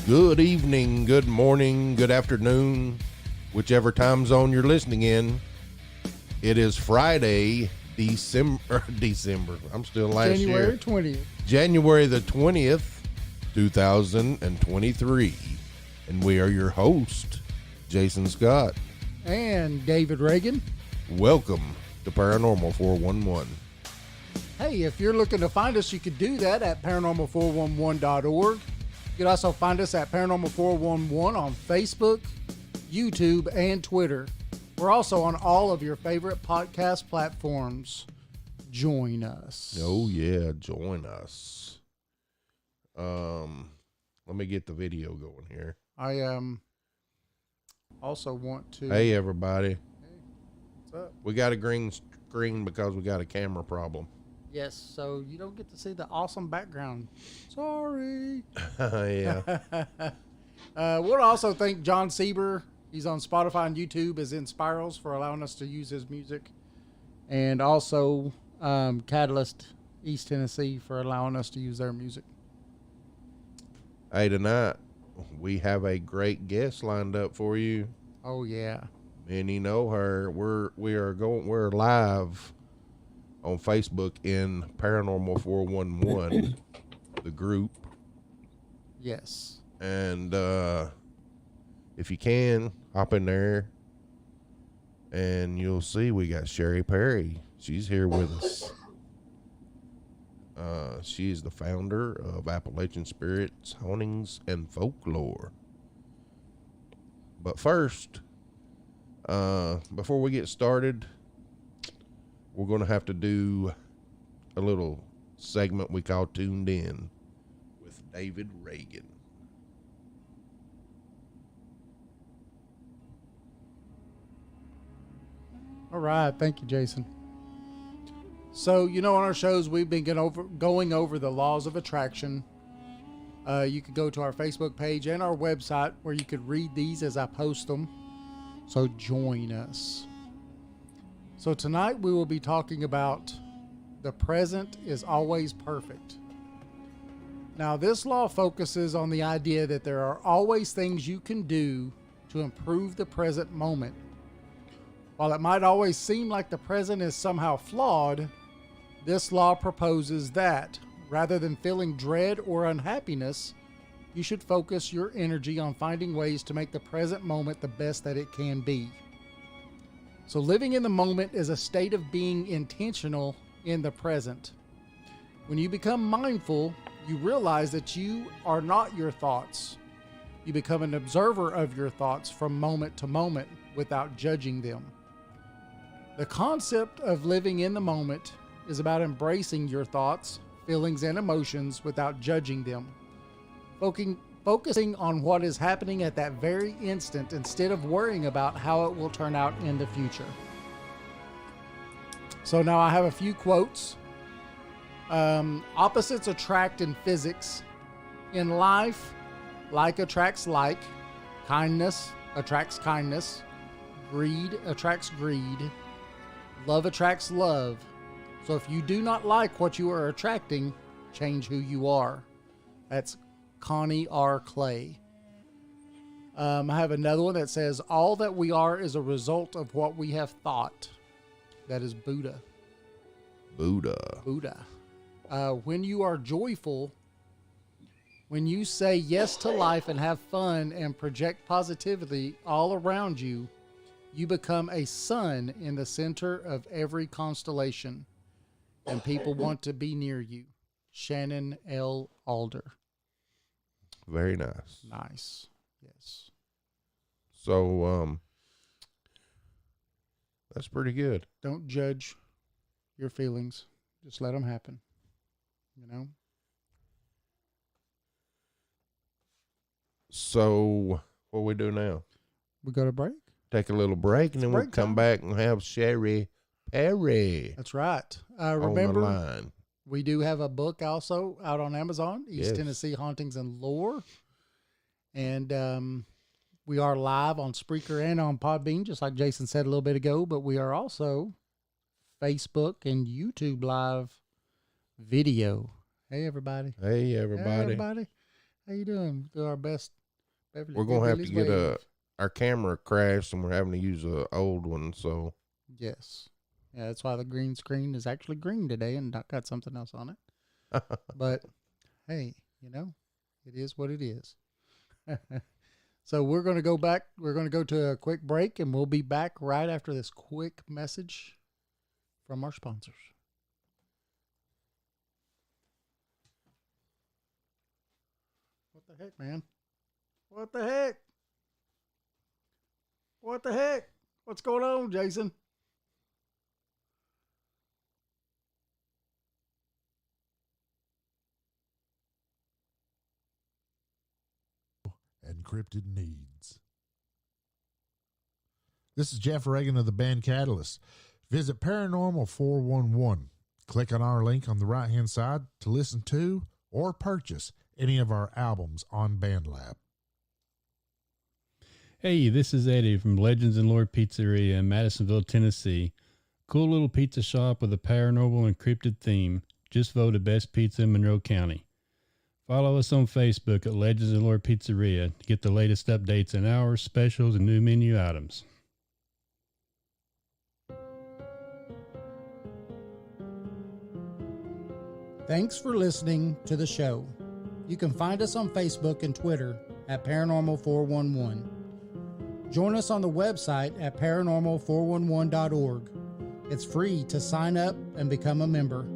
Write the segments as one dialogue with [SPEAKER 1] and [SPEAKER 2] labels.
[SPEAKER 1] Good evening, good morning, good afternoon, whichever time zone you're listening in. It is Friday, December. I'm still last
[SPEAKER 2] January
[SPEAKER 1] year.
[SPEAKER 2] 20th.
[SPEAKER 1] January the 20th, 2023. And we are your host, Jason Scott.
[SPEAKER 2] And David Reagan.
[SPEAKER 1] Welcome to Paranormal 411.
[SPEAKER 2] Hey, if you're looking to find us, you could do that at paranormal411.org. You can also find us at Paranormal 411 on Facebook, YouTube, and Twitter. We're also on all of your favorite podcast platforms. Join us.
[SPEAKER 1] Oh, yeah, join us. Let me get the video going here.
[SPEAKER 2] I also want to...
[SPEAKER 1] Hey, everybody.
[SPEAKER 2] Hey, what's up?
[SPEAKER 1] We got a green screen because we got a camera problem.
[SPEAKER 2] Yes, so you don't get to see the awesome background. Sorry.
[SPEAKER 1] Yeah.
[SPEAKER 2] We'll also thank John Sieber. He's on Spotify and YouTube as In Spirals for allowing us to use his music. And also Catalyst East Tennessee for allowing us to use their music.
[SPEAKER 1] Hey, tonight we have a great guest lined up for you.
[SPEAKER 2] Oh yeah.
[SPEAKER 1] Many know her. We're live on Facebook in Paranormal 411, the group.
[SPEAKER 2] Yes.
[SPEAKER 1] And if you can, hop in there and you'll see we got Sherry Perry. She's here with us. She is the founder of Appalachian Spirits, Hauntings, and Folklore. But first, before we get started, we're going to have to do a little segment we call Tuned In with David Reagan.
[SPEAKER 2] All right. Thank you, Jason. So, on our shows, we've been going over the laws of attraction. You could go to our Facebook page and our website where you could read these as I post them. So join us. So tonight we will be talking about the present is always perfect. Now, this law focuses on the idea that there are always things you can do to improve the present moment. While it might always seem like the present is somehow flawed, this law proposes that, rather than feeling dread or unhappiness, you should focus your energy on finding ways to make the present moment the best that it can be. So living in the moment is a state of being intentional in the present. When you become mindful, you realize that you are not your thoughts. You become an observer of your thoughts from moment to moment without judging them. The concept of living in the moment is about embracing your thoughts, feelings, and emotions without judging them. Focusing on what is happening at that very instant instead of worrying about how it will turn out in the future. So now I have a few quotes. Opposites attract in physics. In life, like attracts like. Kindness attracts kindness. Greed attracts greed. Love attracts love. So if you do not like what you are attracting, change who you are. That's Connie R. Clay. I have another one that says, all that we are is a result of what we have thought. That is Buddha. Buddha. When you are joyful, when you say yes to life and have fun and project positivity all around you, you become a sun in the center of every constellation, and people want to be near you. Shannon L. Alder.
[SPEAKER 1] Very nice.
[SPEAKER 2] Nice. Yes.
[SPEAKER 1] So, that's pretty good.
[SPEAKER 2] Don't judge your feelings. Just let them happen.
[SPEAKER 1] So, what we do now?
[SPEAKER 2] We go to break.
[SPEAKER 1] Take a little break, and then we'll come back and have Sherry Perry.
[SPEAKER 2] That's right.
[SPEAKER 1] Remember, on the line.
[SPEAKER 2] We do have a book also out on Amazon, East
[SPEAKER 1] Yes.
[SPEAKER 2] Tennessee Hauntings and Lore. And we are live on Spreaker and on Podbean, just like Jason said a little bit ago. But we are also Facebook and YouTube live video. Hey, everybody.
[SPEAKER 1] Hey, everybody.
[SPEAKER 2] Hey, everybody. How you doing? Do our best
[SPEAKER 1] we're going to have to get our camera crashed and we're having to use a old one. So
[SPEAKER 2] yes. Yeah, that's why the green screen is actually green today and not got something else on it. But hey, it is what it is. So we're going to go back. We're going to go to a quick break and we'll be back right after this quick message from our sponsors. What the heck, man? What the heck? What the heck? What's going on, Jason?
[SPEAKER 3] Encrypted needs. This is Jeff Reagan of the band Catalyst. Visit Paranormal 411. Click on our link on the right-hand side to listen to or purchase any of our albums on BandLab.
[SPEAKER 4] Hey, this is Eddie from Legends and Lore Pizzeria in Madisonville, Tennessee. Cool little pizza shop with a paranormal encrypted theme. Just voted best pizza in Monroe County. Follow us on Facebook at Legends and Lore Pizzeria to get the latest updates and hours, specials, and new menu items.
[SPEAKER 2] Thanks for listening to the show. You can find us on Facebook and Twitter at Paranormal 411. Join us on the website at paranormal411.org. It's free to sign up and become a member.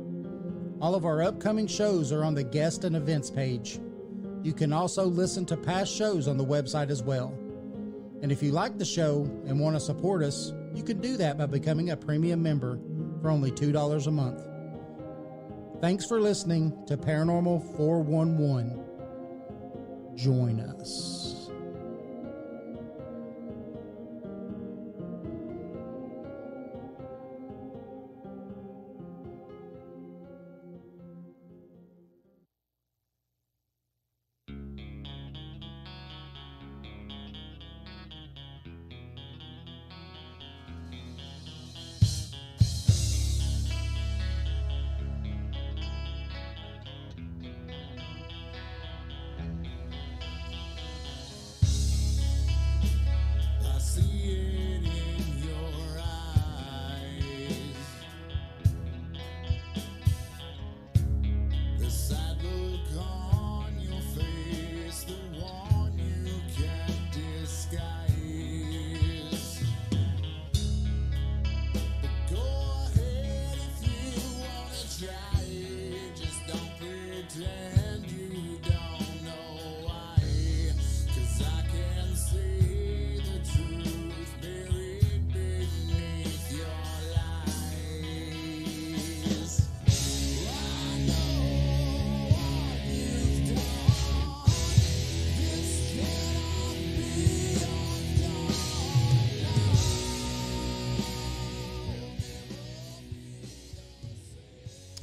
[SPEAKER 2] All of our upcoming shows are on the guest and events page. You can also listen to past shows on the website as well. And if you like the show and want to support us, you can do that by becoming a premium member for only $2 a month. Thanks for listening to Paranormal 411. Join us.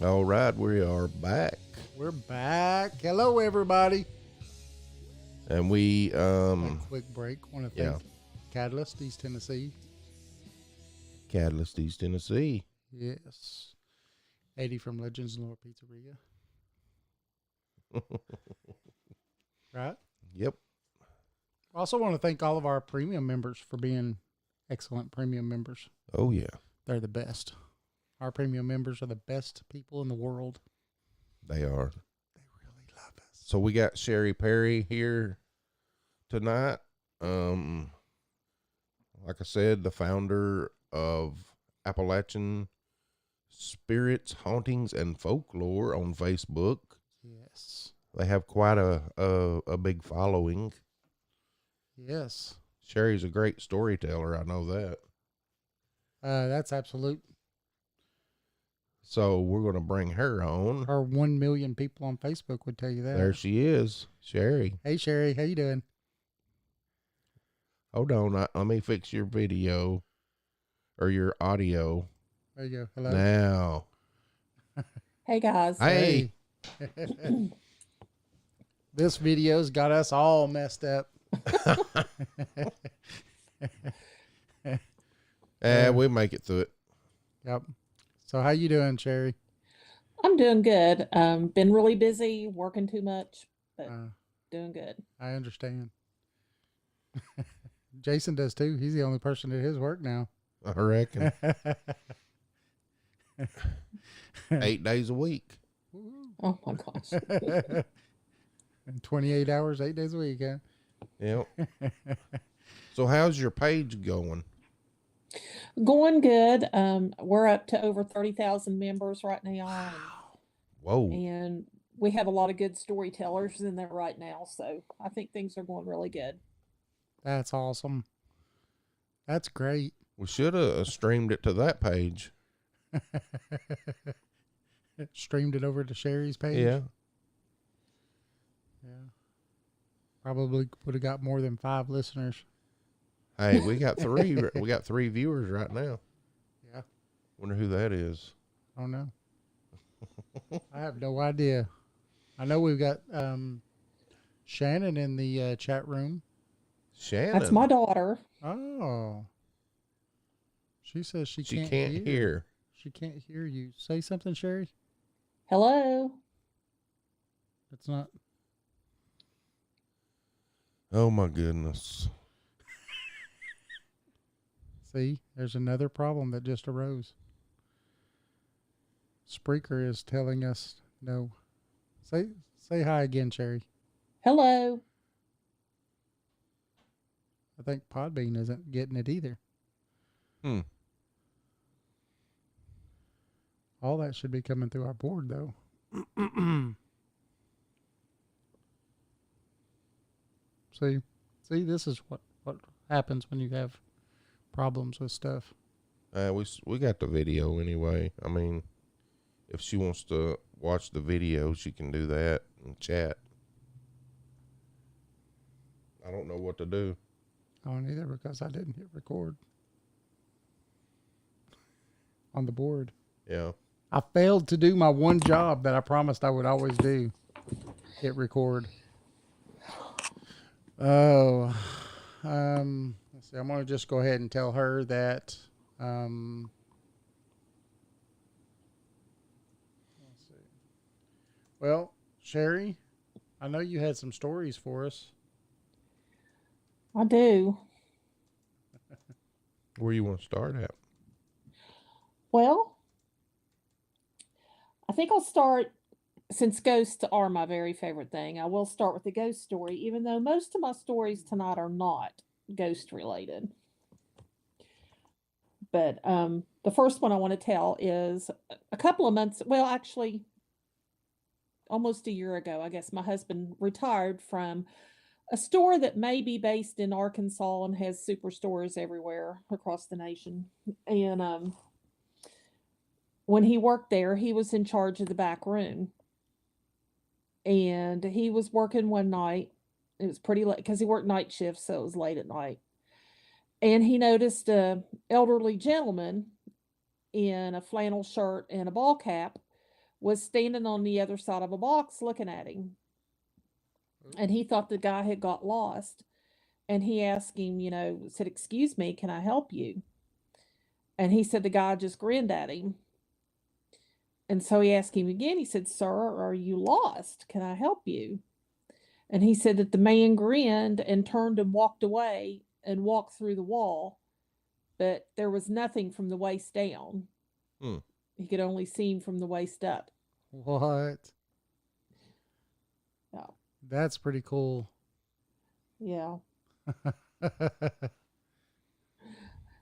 [SPEAKER 1] All right, we are back.
[SPEAKER 2] We're back. Hello, everybody.
[SPEAKER 1] And we
[SPEAKER 2] A quick break. Want to
[SPEAKER 1] yeah.
[SPEAKER 2] thank Catalyst, East Tennessee.
[SPEAKER 1] Catalyst, East Tennessee.
[SPEAKER 2] Yes. 80 from Legends and Lore Pizzeria. Right?
[SPEAKER 1] Yep.
[SPEAKER 2] I also want to thank all of our premium members for being excellent premium members.
[SPEAKER 1] Oh, yeah.
[SPEAKER 2] They're the best. Our premium members are the best people in the world.
[SPEAKER 1] They are.
[SPEAKER 2] They really love us.
[SPEAKER 1] So we got Sherry Perry here tonight. Like I said, the founder of Appalachian Spirits, Hauntings, and Folklore on Facebook.
[SPEAKER 2] Yes.
[SPEAKER 1] They have quite a big following.
[SPEAKER 2] Yes.
[SPEAKER 1] Sherry's a great storyteller. I know that.
[SPEAKER 2] That's absolute.
[SPEAKER 1] So we're going to bring her on.
[SPEAKER 2] Our 1 million people on Facebook would tell you that.
[SPEAKER 1] There she is, Sherry.
[SPEAKER 2] Hey, Sherry. How you doing?
[SPEAKER 1] Hold on. Let me fix your video or your audio.
[SPEAKER 2] There you go. Hello.
[SPEAKER 1] Now.
[SPEAKER 5] Hey, guys.
[SPEAKER 1] Hey.
[SPEAKER 2] This video's got us all messed up.
[SPEAKER 1] We'll make it through it.
[SPEAKER 2] Yep. So how you doing, Sherry?
[SPEAKER 5] I'm doing good. Been really busy, working too much, but doing good.
[SPEAKER 2] I understand. Jason does too. He's the only person at his work now.
[SPEAKER 1] I reckon. 8 days a week.
[SPEAKER 5] Oh my gosh.
[SPEAKER 2] And 28 hours, 8 days a week, huh?
[SPEAKER 1] Yep. So how's your page going?
[SPEAKER 5] Going good. We're up to over 30,000 members right now.
[SPEAKER 1] Whoa.
[SPEAKER 5] And we have a lot of good storytellers in there right now. So I think things are going really good.
[SPEAKER 2] That's awesome. That's great.
[SPEAKER 1] We should have streamed it to that page.
[SPEAKER 2] Streamed it over to Sherry's page.
[SPEAKER 1] Yeah.
[SPEAKER 2] Yeah. Probably would have got more than 5 listeners.
[SPEAKER 1] Hey, we got 3. We got 3 viewers right now.
[SPEAKER 2] Yeah.
[SPEAKER 1] Wonder who that is.
[SPEAKER 2] I don't know. I have no idea. I know we've got Shannon in the chat room.
[SPEAKER 1] Shannon.
[SPEAKER 5] That's my daughter.
[SPEAKER 2] Oh. She says she
[SPEAKER 1] She
[SPEAKER 2] can't
[SPEAKER 1] can't hear.
[SPEAKER 2] She can't hear you. Say something, Sherry.
[SPEAKER 5] Hello.
[SPEAKER 2] It's not.
[SPEAKER 1] Oh my goodness.
[SPEAKER 2] See, there's another problem that just arose. Spreaker is telling us no. Say hi again, Sherry.
[SPEAKER 5] Hello.
[SPEAKER 2] I think Podbean isn't getting it either. All that should be coming through our board, though. See, this is what happens when you have problems with stuff.
[SPEAKER 1] We got the video anyway. I mean, if she wants to watch the video, she can do that and chat. I don't know what to do.
[SPEAKER 2] I don't either because I didn't hit record on the board.
[SPEAKER 1] Yeah.
[SPEAKER 2] I failed to do my one job that I promised I would always do. Hit record. Oh, let's see. I'm going to just go ahead and tell her that, let's see. Well, Sherry, I know you had some stories for us.
[SPEAKER 5] I do.
[SPEAKER 1] Where you want to start at?
[SPEAKER 5] Well, I think I'll start, since ghosts are my very favorite thing, I will start with the ghost story, even though most of my stories tonight are not ghost related. But the first one I want to tell is a couple of months, well, actually, almost a year ago, I guess my husband retired from a store that may be based in Arkansas and has superstores everywhere across the nation. And when he worked there, he was in charge of the back room. And he was working one night. It was pretty late because he worked night shifts, so it was late at night. And he noticed a elderly gentleman in a flannel shirt and a ball cap was standing on the other side of a box looking at him. And he thought the guy had got lost. And he asked him, said, "Excuse me, can I help you?" And he said the guy just grinned at him. And so he asked him again. He said, "Sir, are you lost? Can I help you?" And he said that the man grinned and turned and walked away and walked through the wall. But there was nothing from the waist down. He could only see him from the waist up.
[SPEAKER 2] What?
[SPEAKER 5] Yeah.
[SPEAKER 2] That's pretty cool.
[SPEAKER 5] Yeah.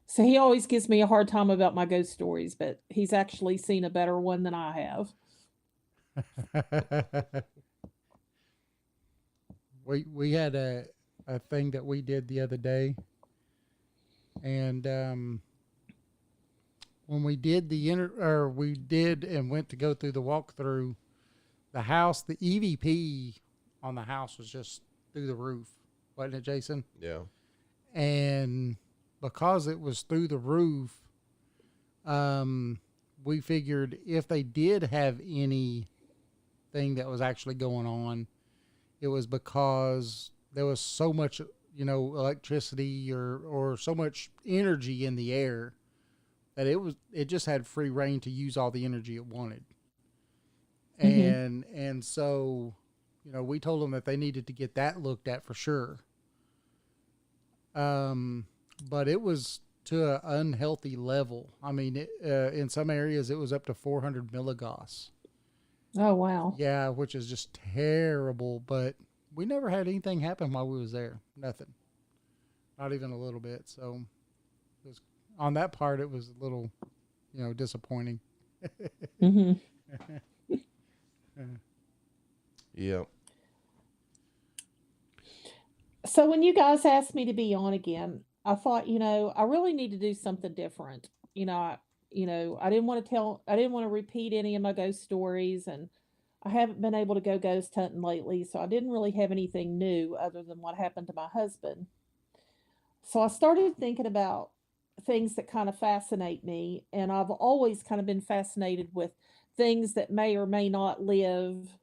[SPEAKER 5] So he always gives me a hard time about my ghost stories, but he's actually seen a better one than I have.
[SPEAKER 2] We had a thing that we did the other day, and when we did and went to go through the walkthrough, the house, the EVP on the house was just through the roof, wasn't it, Jason?
[SPEAKER 1] Yeah.
[SPEAKER 2] And because it was through the roof, we figured if they did have anything that was actually going on, it was because there was so much, electricity or so much energy in the air that it just had free reign to use all the energy it wanted. Mm-hmm. And so, we told them that they needed to get that looked at for sure. but it was to an unhealthy level. I mean, in some areas it was up to 400 milligauss.
[SPEAKER 5] Oh, wow.
[SPEAKER 2] Yeah, which is just terrible. But we never had anything happen while we was there. Nothing, not even a little bit. So it was, on that part, it was a little, disappointing.
[SPEAKER 5] Hmm.
[SPEAKER 1] Yeah.
[SPEAKER 5] So when you guys asked me to be on again, I thought, I really need to do something different. I didn't want to repeat any of my ghost stories, and I haven't been able to go ghost hunting lately, so I didn't really have anything new other than what happened to my husband. So I started thinking about things that kind of fascinate me, and I've always kind of been fascinated with things that may or may not live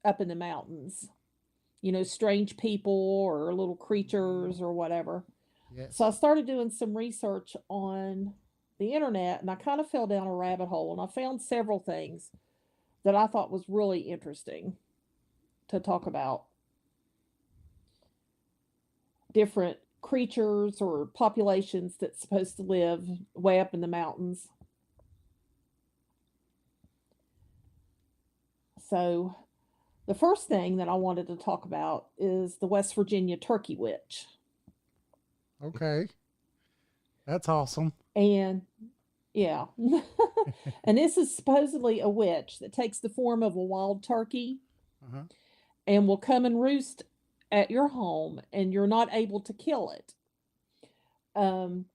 [SPEAKER 5] up in the mountains. Strange people or little creatures or whatever. So I
[SPEAKER 2] Yes.
[SPEAKER 5] started doing some research on the internet, and I kind of fell down a rabbit hole, and I found several things that I thought was really interesting to talk about. Different creatures or populations that's supposed to live way up in the mountains. So the first thing that I wanted to talk about is the West Virginia turkey witch.
[SPEAKER 2] Okay. That's awesome.
[SPEAKER 5] And yeah. And this is supposedly a witch that takes the form of a wild turkey
[SPEAKER 2] Uh-huh.
[SPEAKER 5] and will come and roost at your home, and you're not able to kill it. Um,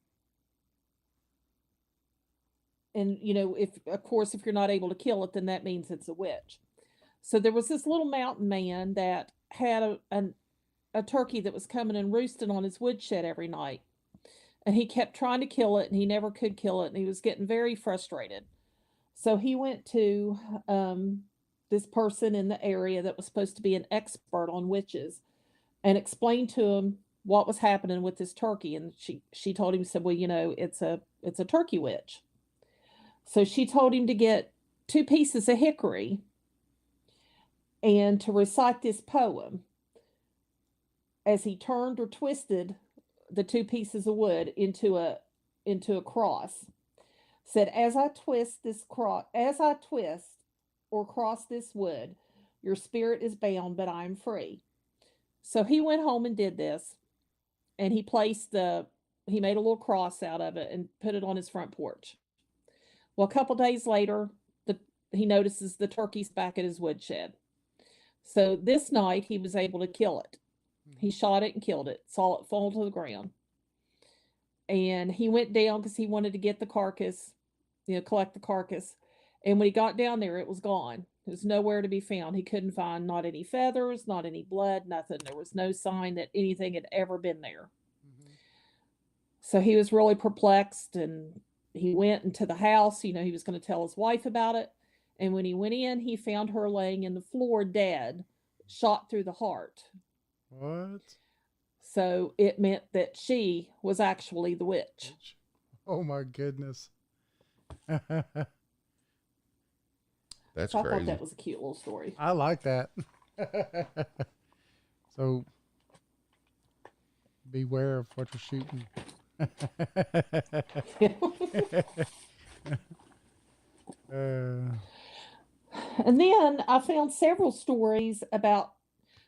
[SPEAKER 5] and if of course if you're not able to kill it, then that means it's a witch. So there was this little mountain man that had a turkey that was coming and roosting on his woodshed every night. And he kept trying to kill it, and he never could kill it, and he was getting very frustrated. So he went to this person in the area that was supposed to be an expert on witches and explained to him what was happening with this turkey. And she told him, said, well, it's a turkey witch. So she told him to get 2 pieces of hickory and to recite this poem as he turned or twisted the 2 pieces of wood into a cross. Said, as I twist or cross this wood, your spirit is bound, but I'm free. So he went home and did this, and he made a little cross out of it and put it on his front porch. Well, a couple days later, he notices the turkey's back at his woodshed. So this night he was able to kill it. He shot it and killed it, saw it fall to the ground. And he went down because he wanted to get the carcass, collect the carcass. And when he got down there, it was gone. It was nowhere to be found. He couldn't find not any feathers, not any blood, nothing. There was no sign that anything had ever been there.
[SPEAKER 2] Mm-hmm.
[SPEAKER 5] So he was really perplexed, and he went into the house. He was going to tell his wife about it. And when he went in, he found her laying in the floor dead, shot through the heart.
[SPEAKER 2] What?
[SPEAKER 5] So it meant that she was actually the witch.
[SPEAKER 2] Oh my goodness.
[SPEAKER 1] That's
[SPEAKER 5] So I thought
[SPEAKER 1] crazy.
[SPEAKER 5] that was a cute little story.
[SPEAKER 2] I like that. So beware of what you're shooting.
[SPEAKER 5] And then I found several stories about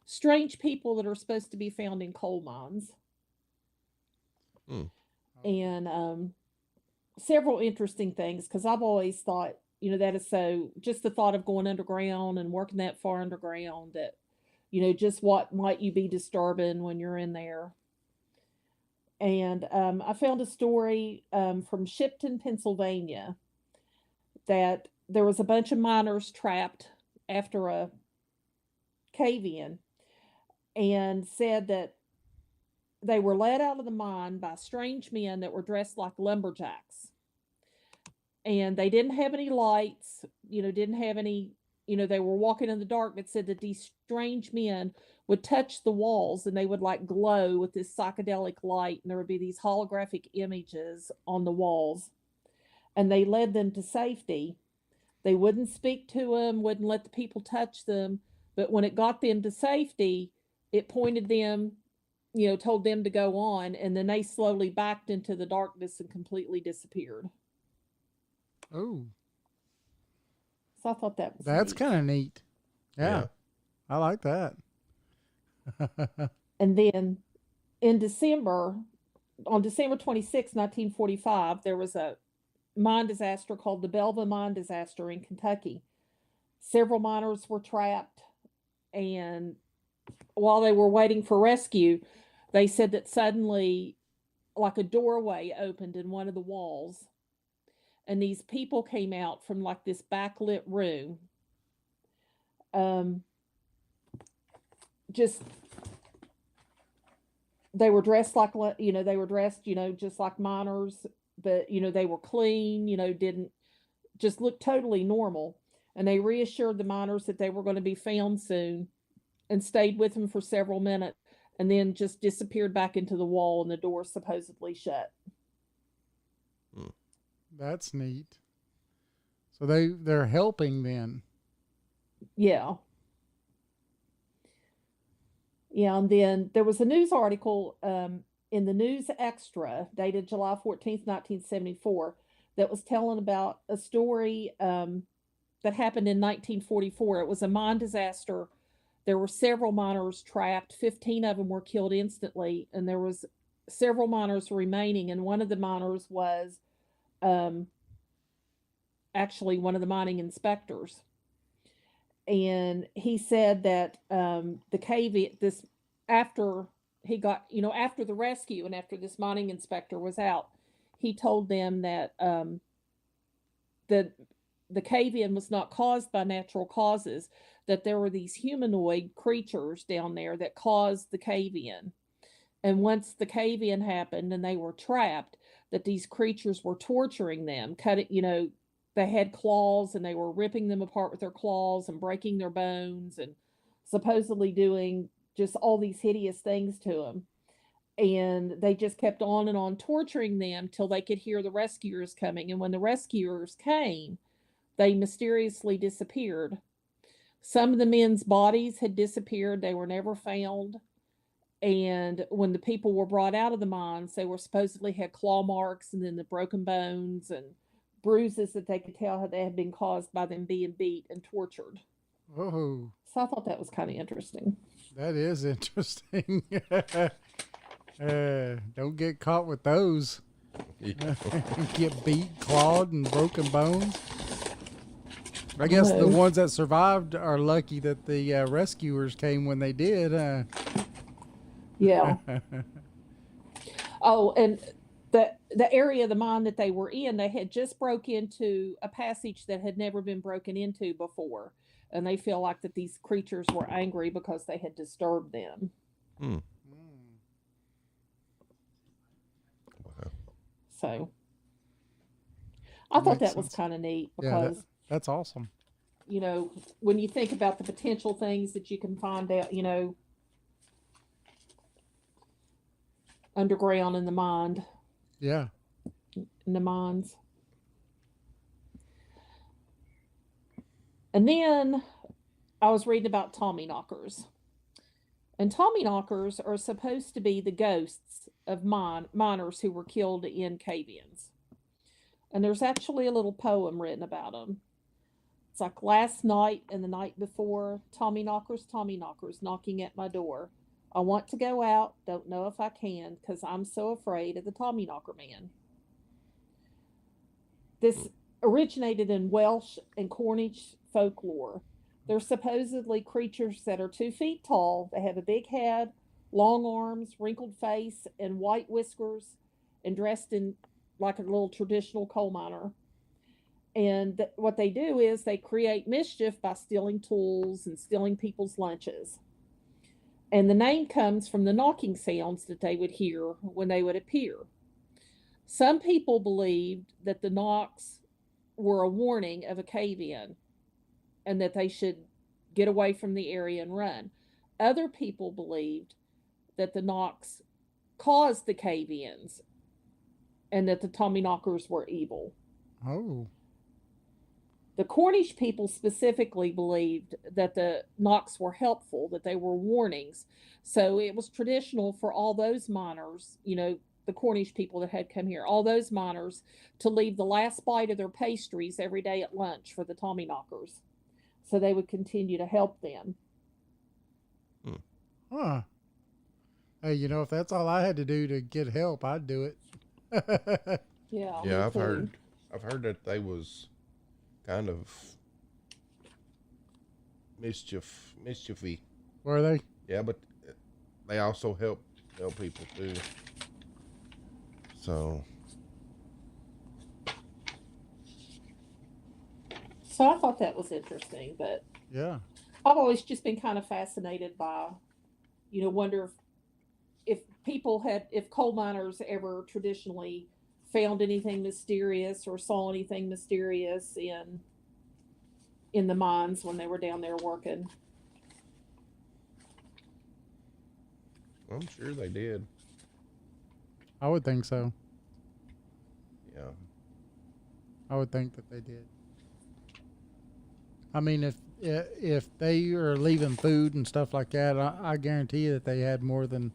[SPEAKER 5] strange people that are supposed to be found in coal mines.
[SPEAKER 1] Hmm.
[SPEAKER 5] And several interesting things, because I've always thought, that is so, just the thought of going underground and working that far underground, that, just what might you be disturbing when you're in there. And I found a story from Shipton, Pennsylvania, that there was a bunch of miners trapped after a cave in, and said that they were led out of the mine by strange men that were dressed like lumberjacks. And they didn't have any lights, didn't have any, they were walking in the dark, but said that these strange men would touch the walls and they would like glow with this psychedelic light, and there would be these holographic images on the walls. And they led them to safety. They wouldn't speak to them, wouldn't let the people touch them, but when it got them to safety, it pointed them told them to go on, and then they slowly backed into the darkness and completely disappeared.
[SPEAKER 2] Oh,
[SPEAKER 5] So I thought that was
[SPEAKER 2] that's
[SPEAKER 5] neat.
[SPEAKER 2] kind of neat. Yeah,
[SPEAKER 1] Yeah.
[SPEAKER 2] I like that.
[SPEAKER 5] And then in December, on December 26, 1945, there was a mine disaster called the Belleville Mine Disaster in Kentucky. Several miners were trapped, and while they were waiting for rescue, they said that suddenly, like a doorway opened in one of the walls, and these people came out from like this backlit room. Just they were dressed like they were dressed just like miners, but they were clean, didn't just look totally normal, and they reassured the miners that they were going to be found soon, and stayed with them for several minutes, and then just disappeared back into the wall, and the door supposedly shut.
[SPEAKER 2] That's neat. So they're helping then.
[SPEAKER 5] Yeah. Yeah, and then there was a news article in the News Extra dated July 14th, 1974, that was telling about a story that happened in 1944. It was a mine disaster. There were several miners trapped. 15 of them were killed instantly, and there was several miners remaining, and one of the miners was actually one of the mining inspectors. And he said that the cave, this after he got, after the rescue and after this mining inspector was out, he told them that the cave-in was not caused by natural causes, that there were these humanoid creatures down there that caused the cave-in. And once the cave-in happened and they were trapped, that these creatures were torturing them, they had claws and they were ripping them apart with their claws and breaking their bones and supposedly doing just all these hideous things to them. And they just kept on and on torturing them till they could hear the rescuers coming. And when the rescuers came, they mysteriously disappeared. Some of the men's bodies had disappeared. They were never found. And when the people were brought out of the mines, they were supposedly had claw marks and then the broken bones and bruises that they could tell they had been caused by them being beat and tortured.
[SPEAKER 2] Oh,
[SPEAKER 5] So I thought that was kind of interesting.
[SPEAKER 2] that is interesting. Don't get caught with those.
[SPEAKER 1] Yeah.
[SPEAKER 2] Get beat, clawed, and broken bones. I guess the
[SPEAKER 5] No.
[SPEAKER 2] ones that survived are lucky that the rescuers came when they did.
[SPEAKER 5] Yeah. Oh, and the area of the mine that they were in, they had just broke into a passage that had never been broken into before, and they feel like that these creatures were angry because they had disturbed them.
[SPEAKER 1] Wow.
[SPEAKER 5] So I thought
[SPEAKER 2] Makes
[SPEAKER 5] that was
[SPEAKER 2] sense.
[SPEAKER 5] kind of neat
[SPEAKER 2] Yeah,
[SPEAKER 5] because
[SPEAKER 2] that's awesome.
[SPEAKER 5] when you think about the potential things that you can find out, underground in the mine,
[SPEAKER 2] Yeah.
[SPEAKER 5] in the mines. And then I was reading about Tommy knockers. And Tommy knockers are supposed to be the ghosts of miners who were killed in cave-ins. And there's actually a little poem written about them. It's like, last night and the night before, Tommy knockers, knocking at my door. I want to go out, don't know if I can, 'cause I'm so afraid of the Tommy knocker man. This originated in Welsh and Cornish folklore. They're supposedly creatures that are 2 feet tall. They have a big head, long arms, wrinkled face, and white whiskers, and dressed in like a little traditional coal miner. And what they do is they create mischief by stealing tools and stealing people's lunches. And the name comes from the knocking sounds that they would hear when they would appear. Some people believed that the knocks were a warning of a cave-in and that they should get away from the area and run. Other people believed that the knocks caused the cave-ins and that the Tommy knockers were evil.
[SPEAKER 2] Oh.
[SPEAKER 5] The Cornish people specifically believed that the knocks were helpful, that they were warnings. So it was traditional for all those miners, the Cornish people that had come here, all those miners, to leave the last bite of their pastries every day at lunch for the Tommyknockers. So they would continue to help them.
[SPEAKER 2] Huh. Hey, if that's all I had to do to get help, I'd do it.
[SPEAKER 5] Yeah.
[SPEAKER 1] Yeah, I've heard that they was kind of mischiefy.
[SPEAKER 2] Were they?
[SPEAKER 1] Yeah, but they also help people too. So
[SPEAKER 5] I thought that was interesting, but
[SPEAKER 2] Yeah.
[SPEAKER 5] I've always just been kind of fascinated by, wonder if coal miners ever traditionally found anything mysterious or saw anything mysterious in the mines when they were down there working.
[SPEAKER 1] I'm sure they did.
[SPEAKER 2] I would think so.
[SPEAKER 1] Yeah.
[SPEAKER 2] I would think that they did. I mean, if they are leaving food and stuff like that, I guarantee you that they had more than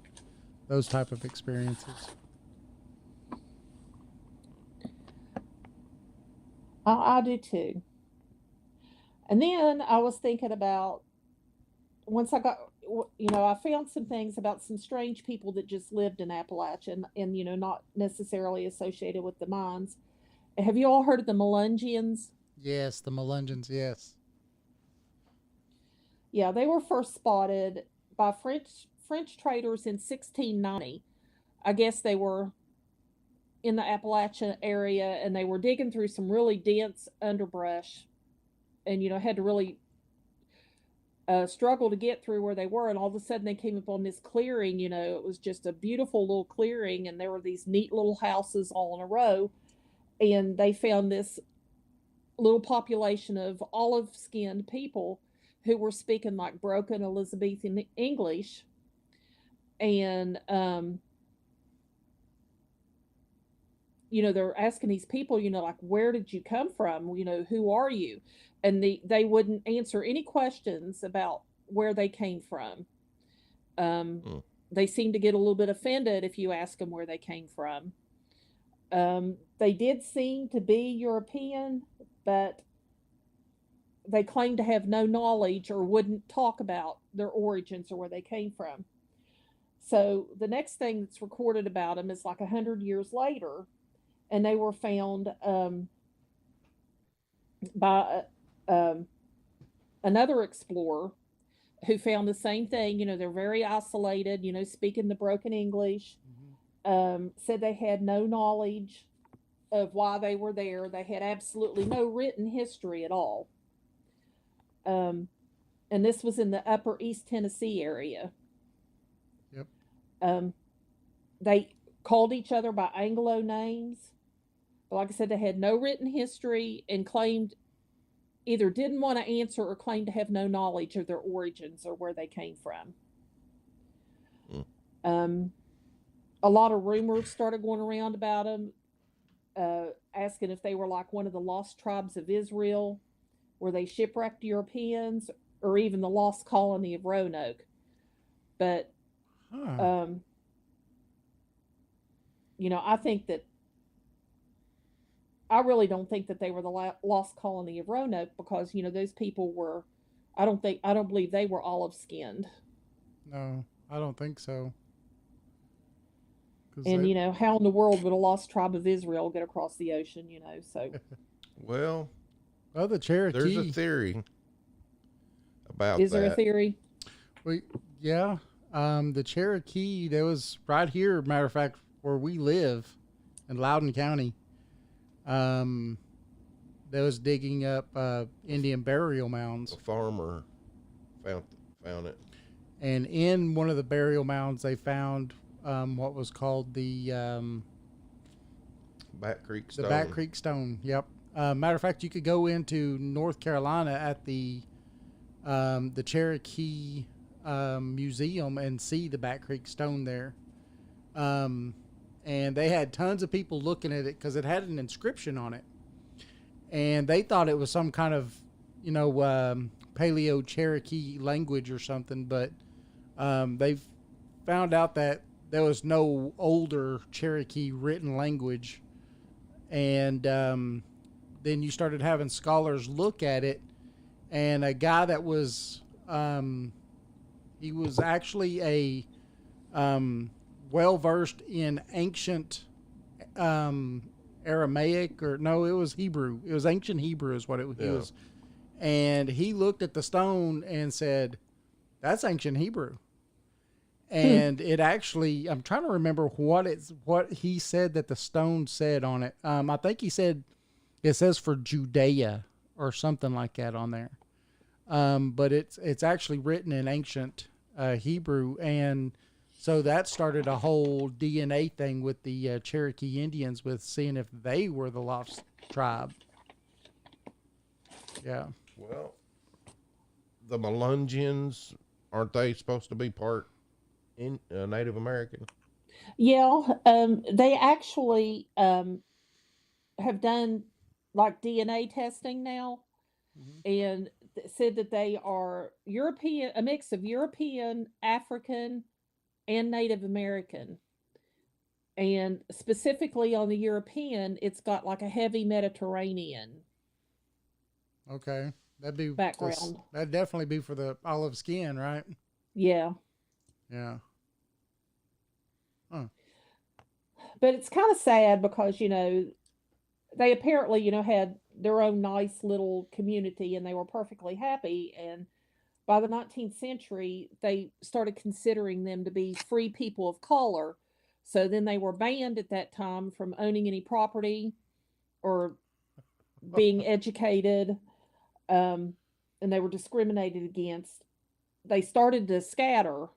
[SPEAKER 2] those type of experiences.
[SPEAKER 5] I do too. And then I was thinking about once I got, I found some things about some strange people that just lived in Appalachian and, not necessarily associated with the mines. Have you all heard of the Melungians?
[SPEAKER 2] Yes, the Melungians, yes.
[SPEAKER 5] Yeah, they were first spotted by French traders in 1690. I guess they were in the Appalachian area and they were digging through some really dense underbrush and had to really struggle to get through where they were, and all of a sudden they came upon this clearing. It was just a beautiful little clearing, and there were these neat little houses all in a row, and they found this little population of olive-skinned people who were speaking like broken Elizabethan English, and they're asking these people, like, where did you come from? Who are you? And they wouldn't answer any questions about where they came from. They seemed to get a little bit offended if you ask them where they came from. They did seem to be European, but they claimed to have no knowledge or wouldn't talk about their origins or where they came from. So the next thing that's recorded about them is like 100 years later, and they were found by another explorer who found the same thing. They're very isolated, speaking the broken English. Said they had no knowledge of why they were there. They had absolutely no written history at all. And this was in the upper East Tennessee area.
[SPEAKER 2] Yep.
[SPEAKER 5] They called each other by Anglo names. But like I said, they had no written history and claimed either didn't want to answer or claimed to have no knowledge of their origins or where they came from. A lot of rumors started going around about them, asking if they were like one of the lost tribes of Israel, where they shipwrecked Europeans, or even the lost colony of Roanoke. But, I think that I really don't think that they were the lost colony of Roanoke, because those people were. I don't believe they were olive skinned.
[SPEAKER 2] No, I don't think so.
[SPEAKER 5] And how in the world would a lost tribe of Israel get across the ocean? So.
[SPEAKER 1] Well,
[SPEAKER 2] the Cherokee.
[SPEAKER 1] There's a theory about
[SPEAKER 5] Is
[SPEAKER 1] that.
[SPEAKER 5] there a theory?
[SPEAKER 2] Yeah. The Cherokee, that was right here, matter of fact, where we live in Loudoun County. That was digging up Indian burial mounds.
[SPEAKER 1] A farmer found it.
[SPEAKER 2] And in one of the burial mounds, they found what was called the
[SPEAKER 1] Bat Creek Stone.
[SPEAKER 2] The Bat Creek Stone. Yep. Matter of fact, you could go into North Carolina at the Cherokee Museum and see the Bat Creek Stone there. And they had tons of people looking at it because it had an inscription on it. and they thought it was some kind of, Paleo Cherokee language or something, but they've found out that there was no older Cherokee written language, and then you started having scholars look at it, and a guy that was he was actually a well versed in ancient Aramaic, or no, it was Hebrew. It was ancient Hebrew, is what he was. And he looked at the stone and said, "That's ancient Hebrew." And it actually, I'm trying to remember what he said that the stone said on it. I think he said it says for Judea or something like that on there. But it's actually written in ancient Hebrew, and so that started a whole DNA thing with the Cherokee Indians, with seeing if they were the lost tribe. Yeah.
[SPEAKER 1] Well, the Melungeons, aren't they supposed to be part in Native American?
[SPEAKER 5] Yeah, they actually have done like DNA testing now, and said that they are European, a mix of European, African, and Native American. And specifically on the European, it's got like a heavy Mediterranean
[SPEAKER 2] Okay.
[SPEAKER 5] background.
[SPEAKER 2] That'd definitely be for the olive skin, right?
[SPEAKER 5] Yeah.
[SPEAKER 2] Yeah. Huh.
[SPEAKER 5] But it's kind of sad because, they apparently, had their own nice little community and they were perfectly happy. And by the 19th century, they started considering them to be free people of color. So then they were banned at that time from owning any property or being educated, and they were discriminated against. They started to scatter,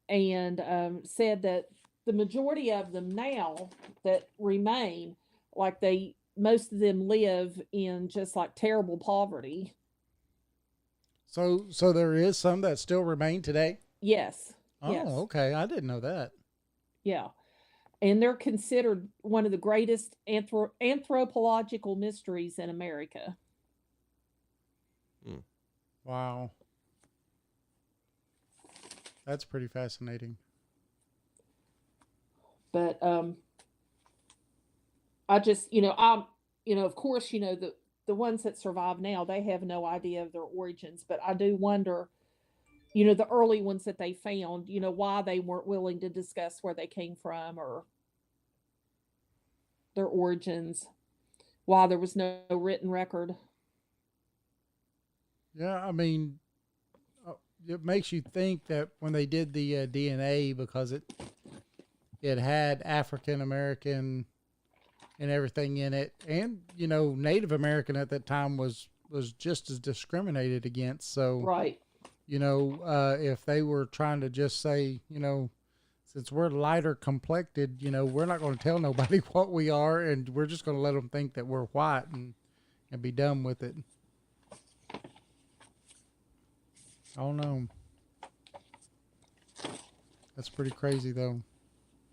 [SPEAKER 5] and said that the majority of them now that remain, like most of them live in just like terrible poverty.
[SPEAKER 2] So there is some that still remain today?
[SPEAKER 5] Yes.
[SPEAKER 2] Oh,
[SPEAKER 5] Yes.
[SPEAKER 2] okay. I didn't know that.
[SPEAKER 5] Yeah. And they're considered one of the greatest anthropological mysteries in America.
[SPEAKER 2] Wow. That's pretty fascinating.
[SPEAKER 5] But I just, I'm, of course, the ones that survive now, they have no idea of their origins. But I do wonder, the early ones that they found, why they weren't willing to discuss where they came from or their origins, why there was no written record.
[SPEAKER 2] Yeah, I mean, it makes you think that when they did the DNA, because it had African American and everything in it, and Native American at that time was just as discriminated against. So
[SPEAKER 5] Right.
[SPEAKER 2] if they were trying to just say, since we're lighter complected, we're not going to tell nobody what we are, and we're just going to let them think that we're white and be done with it. I don't know. That's pretty crazy, though.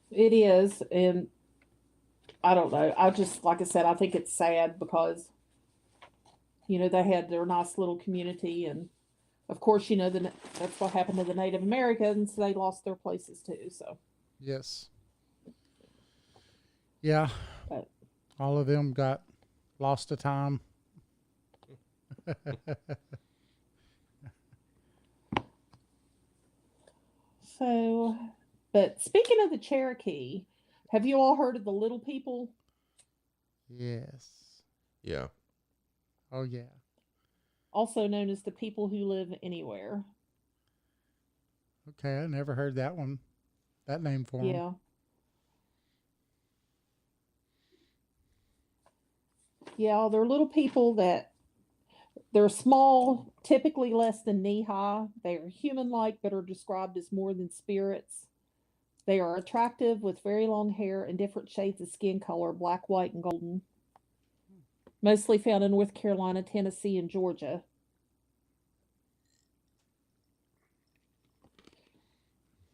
[SPEAKER 5] It is. And I don't know. I just, like I said, I think it's sad because, they had their nice little community. And of course, that's what happened to the Native Americans. They lost their places too. So,
[SPEAKER 2] Yes. Yeah.
[SPEAKER 5] but
[SPEAKER 2] All of them got lost to time.
[SPEAKER 5] so, but speaking of the Cherokee, have you all heard of the Little People?
[SPEAKER 2] Yes.
[SPEAKER 1] Yeah.
[SPEAKER 2] Oh, yeah.
[SPEAKER 5] Also known as the people who live anywhere.
[SPEAKER 2] Okay, I never heard that one. That name for them.
[SPEAKER 5] Yeah. Yeah, they're little people they're small, typically less than knee high. They are human like, but are described as more than spirits. They are attractive with very long hair and different shades of skin color, black, white, and golden. Mostly found in North Carolina, Tennessee, and Georgia.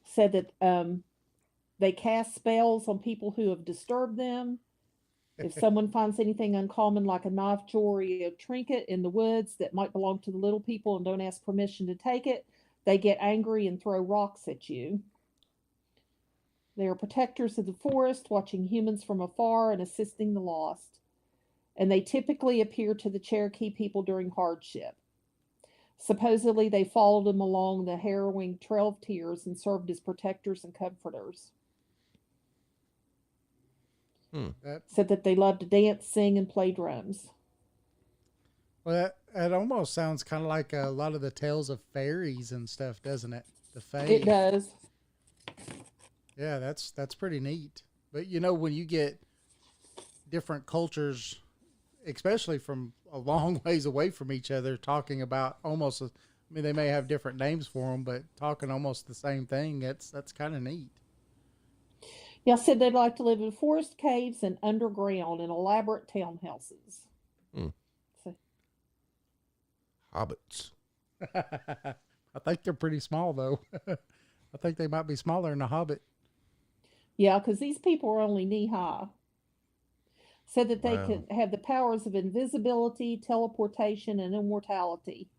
[SPEAKER 5] Said that they cast spells on people who have disturbed them. If someone finds anything uncommon like a knife, jewelry, or trinket in the woods that might belong to the little people and don't ask permission to take it, they get angry and throw rocks at you. They are protectors of the forest, watching humans from afar and assisting the lost. And they typically appear to the Cherokee people during hardship. Supposedly, they followed them along the harrowing Trail of Tears and served as protectors and comforters.
[SPEAKER 2] That,
[SPEAKER 5] Said that they loved to dance, sing, and play drums.
[SPEAKER 2] well, that almost sounds kind of like a lot of the tales of fairies and stuff, doesn't it? The fae.
[SPEAKER 5] It does.
[SPEAKER 2] Yeah, that's pretty neat. But you know, when you get different cultures, especially from a long ways away from each other, talking about almost, I mean, they may have different names for them, but talking almost the same thing, that's kind of neat.
[SPEAKER 5] Yeah, said they'd like to live in forest caves and underground in elaborate townhouses. So,
[SPEAKER 1] Hobbits.
[SPEAKER 2] I think they're pretty small, though. I think they might be smaller than a hobbit.
[SPEAKER 5] yeah, because these people are only knee high. Said that they
[SPEAKER 1] Wow.
[SPEAKER 5] could have the powers of invisibility, teleportation, and immortality.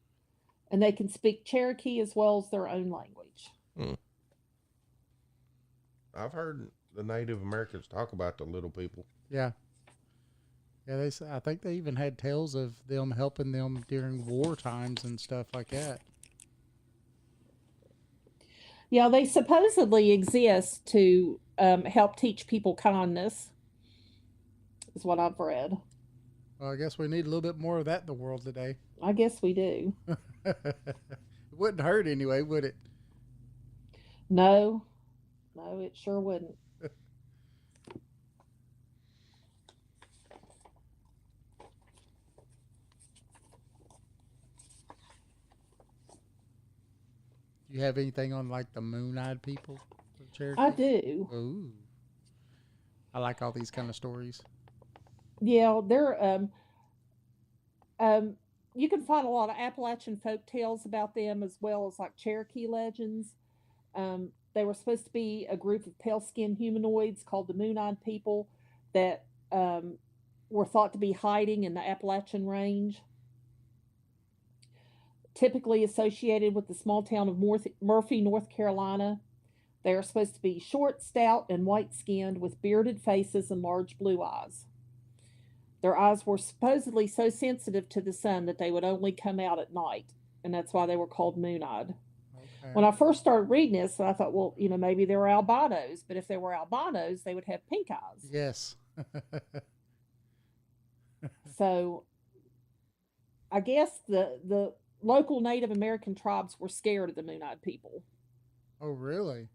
[SPEAKER 5] And they can speak Cherokee as well as their own language.
[SPEAKER 1] I've heard the Native Americans talk about the little people.
[SPEAKER 2] Yeah. Yeah, I think they even had tales of them helping them during war times and stuff like that.
[SPEAKER 5] Yeah, they supposedly exist to help teach people kindness, is what I've read.
[SPEAKER 2] Well, I guess we need a little bit more of that in the world today.
[SPEAKER 5] I guess we do.
[SPEAKER 2] It wouldn't hurt anyway, would it?
[SPEAKER 5] No, it sure wouldn't.
[SPEAKER 2] Do you have anything on like the moon-eyed people of Cherokee?
[SPEAKER 5] I do.
[SPEAKER 2] Ooh. I like all these kind of stories.
[SPEAKER 5] Yeah, they're you can find a lot of Appalachian folk tales about them as well as like Cherokee legends. They were supposed to be a group of pale-skinned humanoids called the Moon-Eyed People that were thought to be hiding in the Appalachian Range. Typically associated with the small town of Murphy, North Carolina. They are supposed to be short, stout, and white-skinned with bearded faces and large blue eyes. Their eyes were supposedly so sensitive to the sun that they would only come out at night, and that's why they were called moon-eyed.
[SPEAKER 2] Okay.
[SPEAKER 5] When I first started reading this, I thought, well, maybe they were albinos, but if they were albinos, they would have pink eyes.
[SPEAKER 2] Yes.
[SPEAKER 5] So I guess the local Native American tribes were scared of the moon-eyed people.
[SPEAKER 2] Oh, really?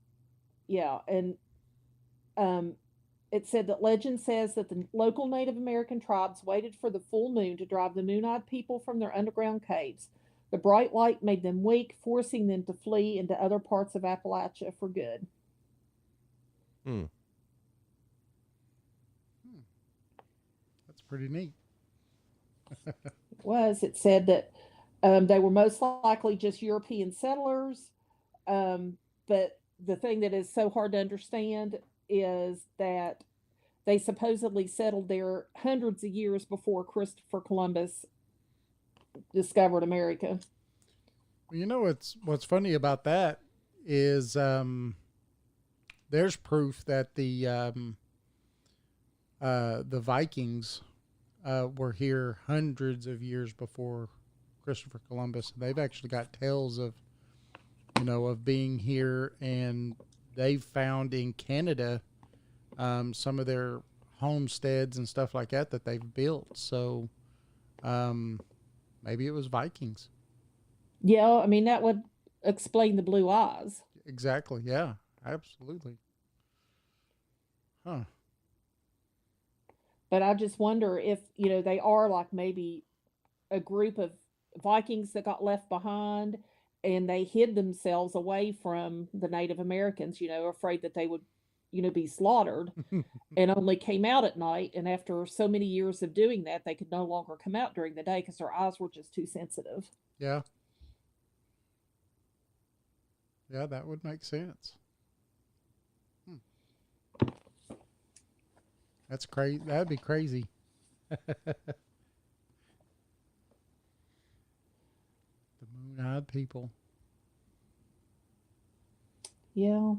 [SPEAKER 5] Yeah, and it said that legend says that the local Native American tribes waited for the full moon to drive the moon-eyed people from their underground caves. The bright light made them weak, forcing them to flee into other parts of Appalachia for good.
[SPEAKER 2] That's pretty neat.
[SPEAKER 5] It said that they were most likely just European settlers, but the thing that is so hard to understand is that they supposedly settled there hundreds of years before Christopher Columbus discovered America.
[SPEAKER 2] Well, you know what's funny about that is there's proof that the Vikings were here hundreds of years before Christopher Columbus. They've actually got tales of of being here, and they've found in Canada some of their homesteads and stuff like that they've built. So maybe it was Vikings.
[SPEAKER 5] Yeah, I mean, that would explain the blue eyes.
[SPEAKER 2] Exactly. Yeah, absolutely. Huh.
[SPEAKER 5] But I just wonder if, they are like maybe a group of Vikings that got left behind and they hid themselves away from the Native Americans, afraid that they would, be slaughtered and only came out at night. And after so many years of doing that, they could no longer come out during the day because their eyes were just too sensitive.
[SPEAKER 2] Yeah. Yeah, that would make sense. That's crazy. That'd be crazy. The moon-eyed people.
[SPEAKER 5] Yeah,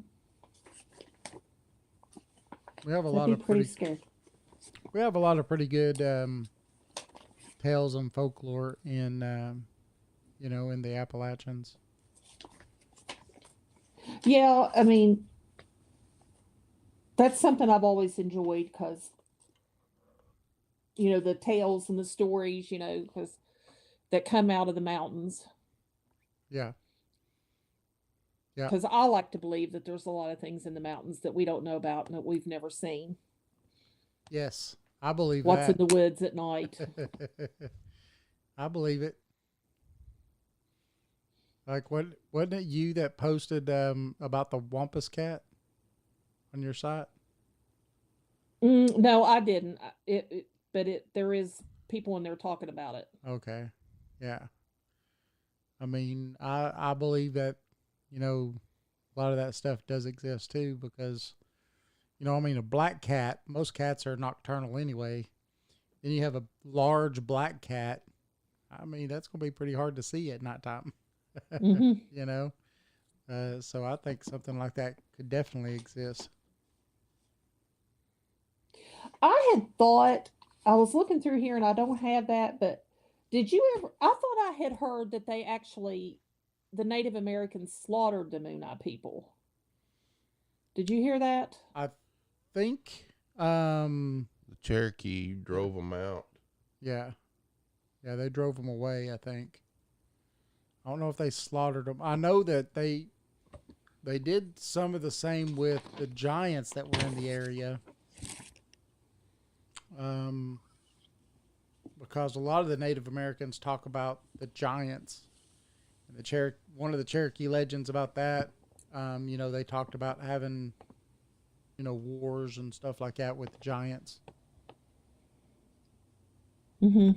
[SPEAKER 2] We have a
[SPEAKER 5] that'd
[SPEAKER 2] lot
[SPEAKER 5] be
[SPEAKER 2] of
[SPEAKER 5] pretty
[SPEAKER 2] pretty.
[SPEAKER 5] scary.
[SPEAKER 2] We have a lot of pretty good tales and folklore in in the Appalachians.
[SPEAKER 5] Yeah, I mean, that's something I've always enjoyed because, the tales and the stories, because that come out of the mountains.
[SPEAKER 2] Yeah. Yeah.
[SPEAKER 5] Because I like to believe that there's a lot of things in the mountains that we don't know about and that we've never seen.
[SPEAKER 2] Yes, I believe
[SPEAKER 5] What's in
[SPEAKER 2] that.
[SPEAKER 5] the woods at night?
[SPEAKER 2] I believe it. Like, wasn't it you that posted about the Wampus cat on your site?
[SPEAKER 5] No, I didn't. There is people in there talking about it.
[SPEAKER 2] Okay, yeah. I mean, I believe that a lot of that stuff does exist too because I mean, a black cat. Most cats are nocturnal anyway. Then you have a large black cat. I mean, that's gonna be pretty hard to see at nighttime.
[SPEAKER 5] Hmm.
[SPEAKER 2] So I think something like that could definitely exist.
[SPEAKER 5] I had thought, I was looking through here and I don't have that, but did you ever? I thought I had heard that the Native Americans slaughtered the Mooneye people. Did you hear that?
[SPEAKER 2] I think,
[SPEAKER 1] The Cherokee drove them out.
[SPEAKER 2] yeah, they drove them away. I think. I don't know if they slaughtered them. I know that they did some of the same with the giants that were in the area. Because a lot of the Native Americans talk about the giants, and one of the Cherokee legends about that. They talked about having, wars and stuff like that with the giants.
[SPEAKER 5] Mm-hmm.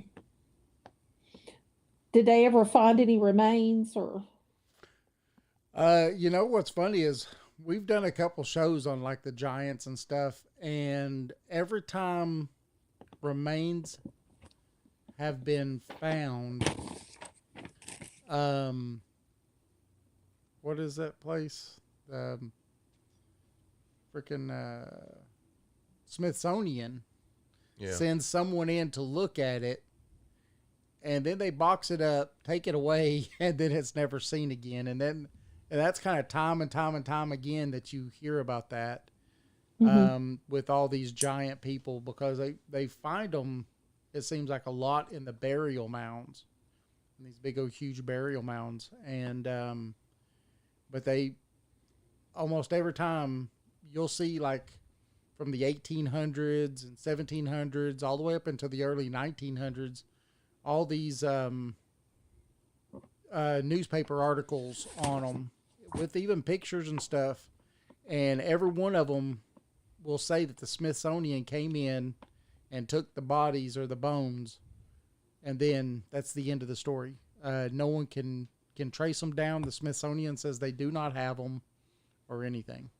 [SPEAKER 5] Did they ever find any remains or?
[SPEAKER 2] What's funny is we've done a couple shows on like the giants and stuff, and every time remains have been found, what is that place? Freaking Smithsonian sends someone in to look at it, and then they box it up, take it away, and then it's never seen again. And that's kind of time and time and time again that you hear about that.
[SPEAKER 5] Mm-hmm.
[SPEAKER 2] With all these giant people, because they find them, it seems like a lot in the burial mounds, in these big old huge burial mounds, and but they almost every time you'll see, like from the 1800s and 1700s all the way up into the early 1900s, all these newspaper articles on them with even pictures and stuff, and every one of them will say that the Smithsonian came in and took the bodies or the bones, and then that's the end of the story. No one can trace them down. The Smithsonian says they do not have them or anything.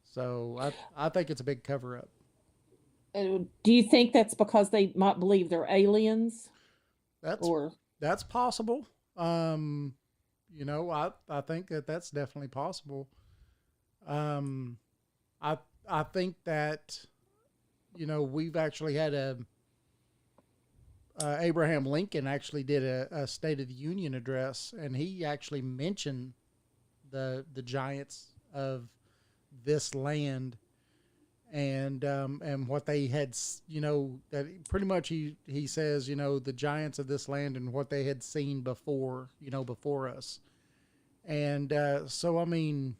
[SPEAKER 2] So I think it's a big cover up.
[SPEAKER 5] Do you think that's because they might believe they're aliens?
[SPEAKER 2] That's possible. I think that's definitely possible. I think that we've actually had Abraham Lincoln actually did a State of the Union address, and he actually mentioned the giants of this land, and what they had, that pretty much he says, the giants of this land and what they had seen before us. And so I mean,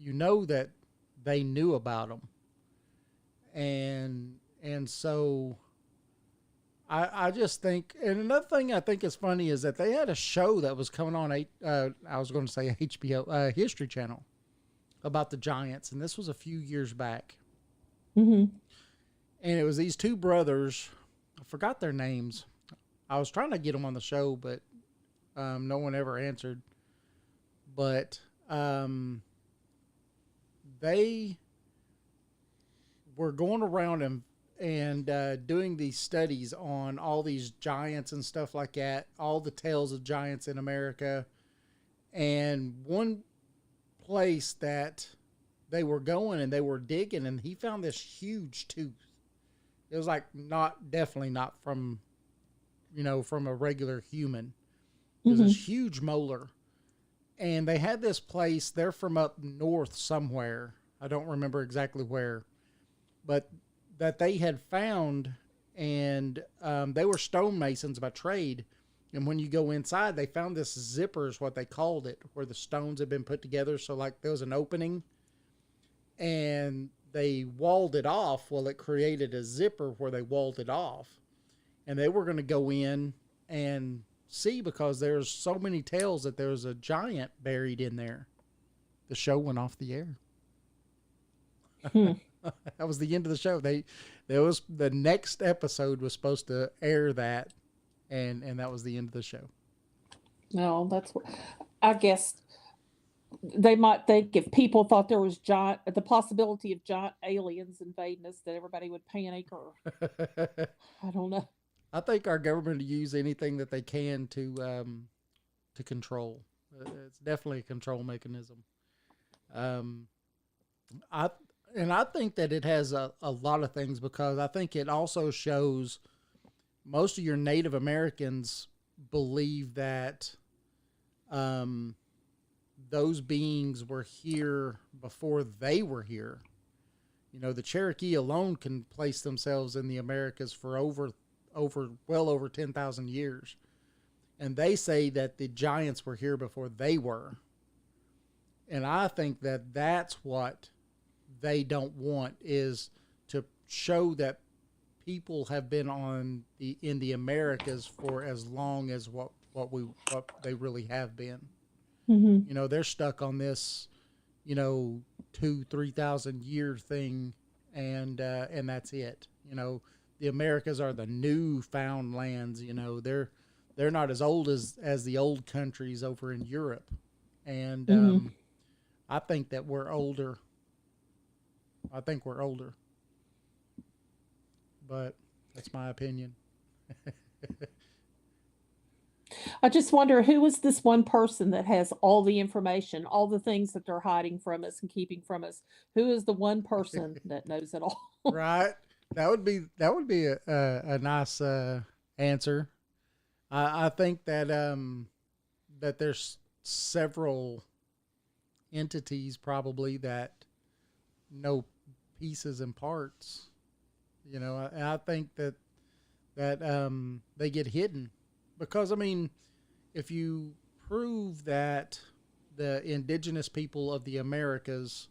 [SPEAKER 2] that they knew about them, and so I just think, and another thing I think is funny is that they had a show that was coming on I was going to say HBO History Channel about the giants, and this was a few years back.
[SPEAKER 5] Mm-hmm.
[SPEAKER 2] And it was these two brothers. I forgot their names. I was trying to get them on the show, but no one ever answered. But they were going around and doing these studies on all these giants and stuff like that, all the tales of giants in America. And one place that they were going and they were digging, and he found this huge tooth. It was like definitely not from, from a regular human. It was this huge molar. And they had this place, they're from up north somewhere. I don't remember exactly where, but that they had found, and they were stonemasons by trade. And when you go inside, they found this zipper is what they called it, where the stones had been put together. So like there was an opening and they walled it off. Well, it created a zipper where they walled it off, and they were going to go in and see, because there's so many tales that there's a giant buried in there. The show went off the air. That was the end of the show. The next episode was supposed to air that, and that was the end of the show.
[SPEAKER 5] No, I guess they might think if people thought there was the possibility of giant aliens invading us, that everybody would panic, or I don't know.
[SPEAKER 2] I think our government will use anything that they can to control. It's definitely a control mechanism. I think that it has a lot of things, because I think it also shows most of your Native Americans believe that those beings were here before they were here. The Cherokee alone can place themselves in the Americas for well over 10,000 years. And they say that the giants were here before they were. And I think that that's what they don't want, is to show that people have been in the Americas for as long as what they really have been. Mm-hmm. They're stuck on this, 2,000-3,000 year thing, and that's it. The Americas are the newfound lands. They're not as old as the old countries over in Europe, and I think that we're older. I think we're older, but that's my opinion.
[SPEAKER 5] I just wonder, who is this one person that has all the information, all the things that they're hiding from us and keeping from us? Who is the one person that knows it all?
[SPEAKER 2] Right. That would be a nice answer. I think that that there's several entities probably that know pieces and parts. I think that they get hidden, because if you prove that the indigenous people of the Americas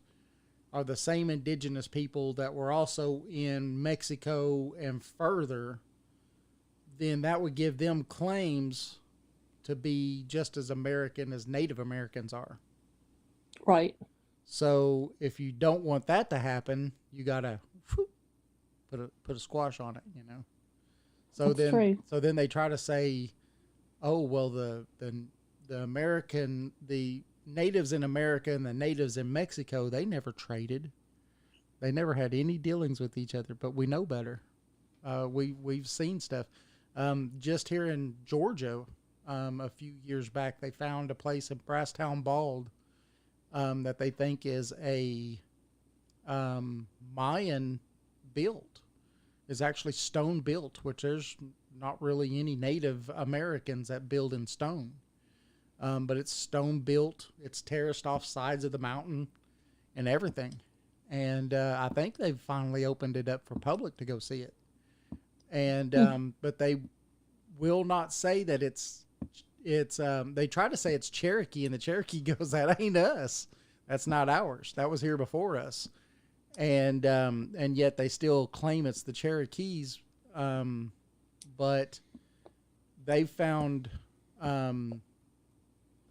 [SPEAKER 2] are the same indigenous people that were also in Mexico and further, then that would give them claims to be just as American as Native Americans are.
[SPEAKER 5] Right.
[SPEAKER 2] So if you don't want that to happen, you gotta put a squash on it, So
[SPEAKER 5] That's true.
[SPEAKER 2] So then they try to say, oh well, the natives in America and the natives in Mexico, they never traded. They never had any dealings with each other, but we know better. We've seen stuff. Just here in Georgia, a few years back, they found a place in Brasstown Bald that they think is a Mayan built. Is actually stone built, which there's not really any Native Americans that build in stone. But it's stone built. It's terraced off sides of the mountain and everything. And I think they've finally opened it up for public to go see it. And but they will not say that it's they try to say it's Cherokee, and the Cherokee goes, that ain't us. That's not ours. That was here before us. And yet they still claim it's the Cherokees. But they found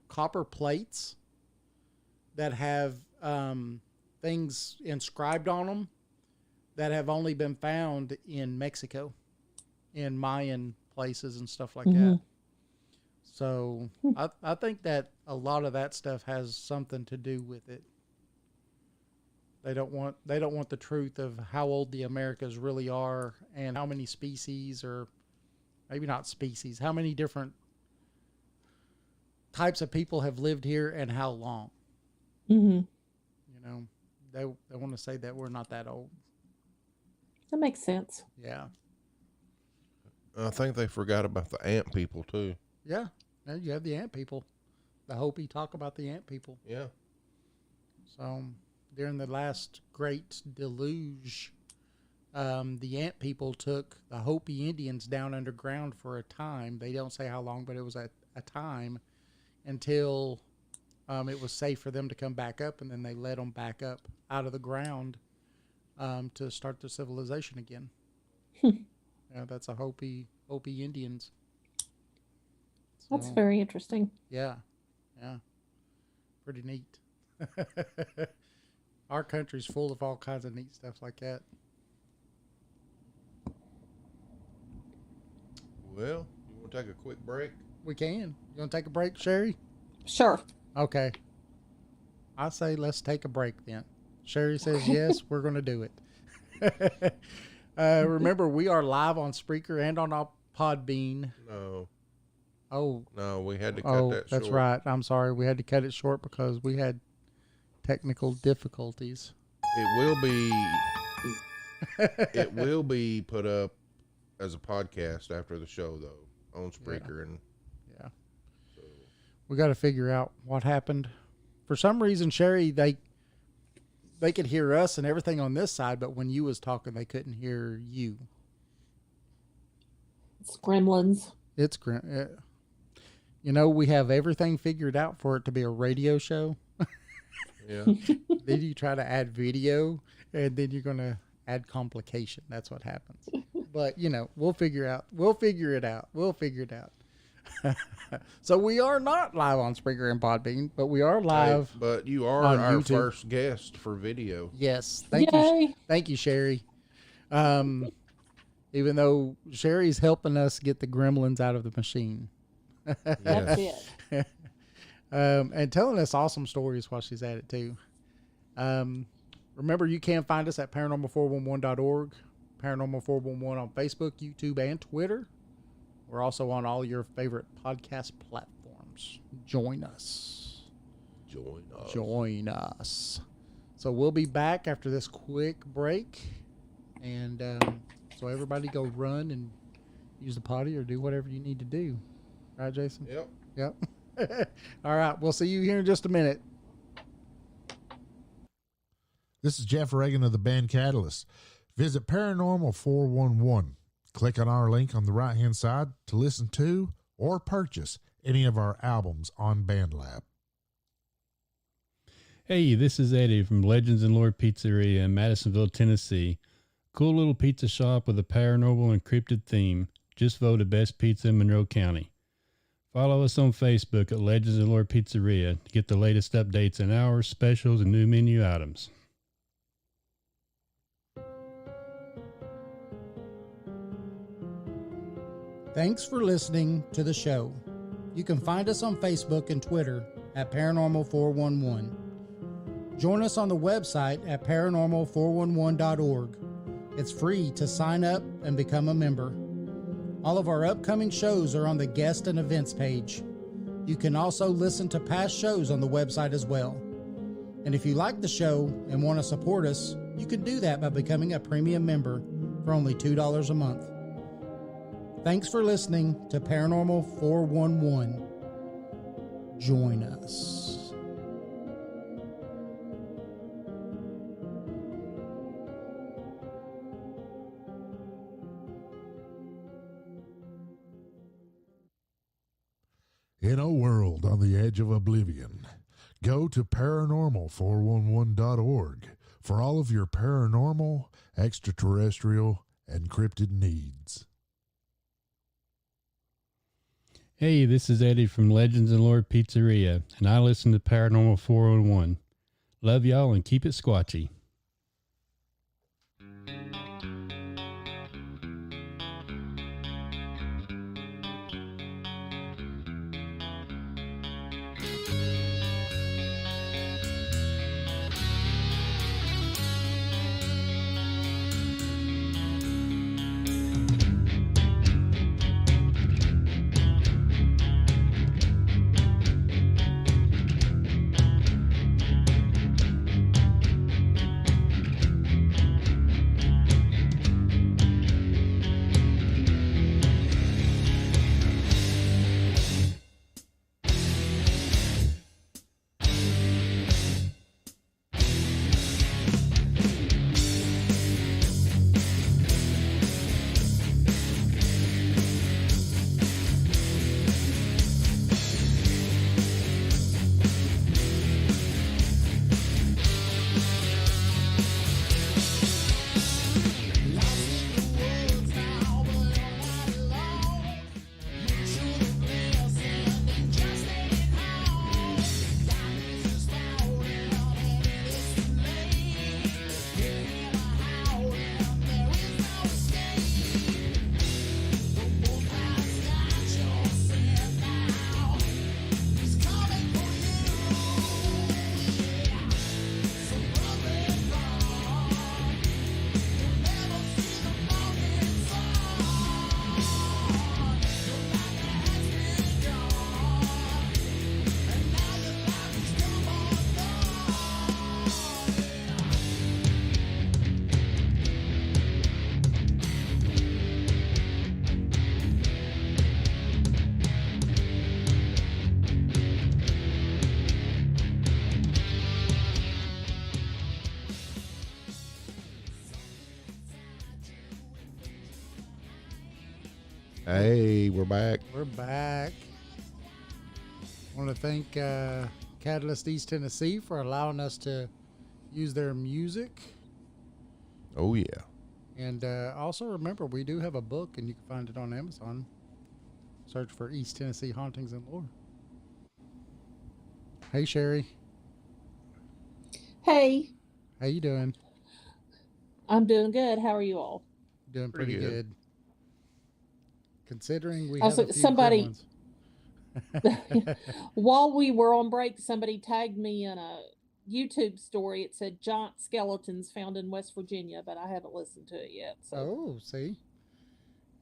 [SPEAKER 2] copper plates that have things inscribed on them that have only been found in Mexico, in Mayan places and stuff like that. So I think that a lot of that stuff has something to do with it. They don't want the truth of how old the Americas really are and how many species, or maybe not species, how many different types of people have lived here and how long.
[SPEAKER 5] Mm-hmm.
[SPEAKER 2] You know, they want to say that we're not that old.
[SPEAKER 5] That makes sense.
[SPEAKER 2] Yeah.
[SPEAKER 1] I think they forgot about the ant people too.
[SPEAKER 2] Yeah. And you have the ant people. The Hopi talk about the ant people.
[SPEAKER 1] Yeah.
[SPEAKER 2] So during the last great deluge, the ant people took the Hopi Indians down underground for a time. They don't say how long, but it was a time until it was safe for them to come back up, and then they let them back up out of the ground to start the civilization again. Yeah, that's a Hopi Indians.
[SPEAKER 5] That's
[SPEAKER 2] So,
[SPEAKER 5] very interesting.
[SPEAKER 2] yeah, pretty neat. Our country's full of all kinds of neat stuff like that.
[SPEAKER 1] Well, you want to take a quick break?
[SPEAKER 2] We can. You want to take a break, Sherry?
[SPEAKER 5] Sure.
[SPEAKER 2] Okay. I say let's take a break then. Sherry says yes, we're going to do it. Remember, we are live on Spreaker and on our Podbean.
[SPEAKER 1] No.
[SPEAKER 2] Oh,
[SPEAKER 1] No, we had to cut that short.
[SPEAKER 2] that's right. I'm sorry. We had to cut it short because we had technical difficulties.
[SPEAKER 1] It will be put up as a podcast after the show, though, on Spreaker. And
[SPEAKER 2] Yeah.
[SPEAKER 1] so,
[SPEAKER 2] We got to figure out what happened. For some reason, Sherry, they could hear us and everything on this side, but when you was talking, they couldn't hear you.
[SPEAKER 5] It's gremlins.
[SPEAKER 2] It's you know, we have everything figured out for it to be a radio show.
[SPEAKER 1] yeah.
[SPEAKER 2] Then you try to add video, and then you're going to add complication. That's what happens. But, you know, we'll figure it out. We'll figure it out. So we are not live on Spreaker and Podbean, but we are live.
[SPEAKER 1] Hey, but you are
[SPEAKER 2] on
[SPEAKER 1] our
[SPEAKER 2] YouTube.
[SPEAKER 1] first guest for video.
[SPEAKER 2] Yes.
[SPEAKER 5] Yay.
[SPEAKER 2] Thank you, Sherry. Even though Sherry's helping us get the gremlins out of the machine.
[SPEAKER 5] That's it.
[SPEAKER 2] And telling us awesome stories while she's at it too. Remember, you can find us at paranormal411.org, paranormal411 on Facebook, YouTube, and Twitter. We're also on all your favorite podcast platforms. Join us. Join us. So we'll be back after this quick break. And so everybody go run and use the potty or do whatever you need to do. Right, Jason?
[SPEAKER 1] Yep.
[SPEAKER 2] All right. We'll see you here in just a minute.
[SPEAKER 3] This is Jeff Reagan of the band Catalyst. Visit Paranormal 411. Click on our link on the right-hand side to listen to or purchase any of our albums on BandLab.
[SPEAKER 4] Hey, this is Eddie from Legends and Lore Pizzeria in Madisonville, Tennessee. Cool little pizza shop with a paranormal and cryptid theme. Just voted best pizza in Monroe County. Follow us on Facebook at Legends and Lore Pizzeria to get the latest updates on hours, specials, and new menu items.
[SPEAKER 2] Thanks for listening to the show. You can find us on Facebook and Twitter at Paranormal411. Join us on the website at paranormal411.org. It's free to sign up and become a member. All of our upcoming shows are on the guest and events page. You can also listen to past shows on the website as well. And if you like the show and want to support us, you can do that by becoming a premium member for only $2 a month. Thanks for listening to Paranormal 411. Join us.
[SPEAKER 3] In a world on the edge of oblivion, go to paranormal411.org for all of your paranormal, extraterrestrial, and cryptid needs.
[SPEAKER 4] Hey, this is Eddie from Legends and Lore Pizzeria, and I listen to Paranormal 411. Love y'all and keep it squatchy.
[SPEAKER 1] Hey, we're back.
[SPEAKER 2] We're back. I want to thank Catalyst East Tennessee for allowing us to use their music.
[SPEAKER 1] Oh, yeah.
[SPEAKER 2] And also remember, we do have a book, and you can find it on Amazon. Search for East Tennessee Hauntings and Lore. Hey, Sherry.
[SPEAKER 5] Hey,
[SPEAKER 2] How you doing?
[SPEAKER 5] I'm doing good. How are you all?
[SPEAKER 2] Doing
[SPEAKER 1] Pretty
[SPEAKER 2] pretty
[SPEAKER 1] good.
[SPEAKER 2] good. Considering we
[SPEAKER 5] Also,
[SPEAKER 2] have a few
[SPEAKER 5] somebody-
[SPEAKER 2] gremlins.
[SPEAKER 5] While we were on break, somebody tagged me in a YouTube story. It said giant skeletons found in West Virginia, but I haven't listened to it yet. So
[SPEAKER 2] Oh, see.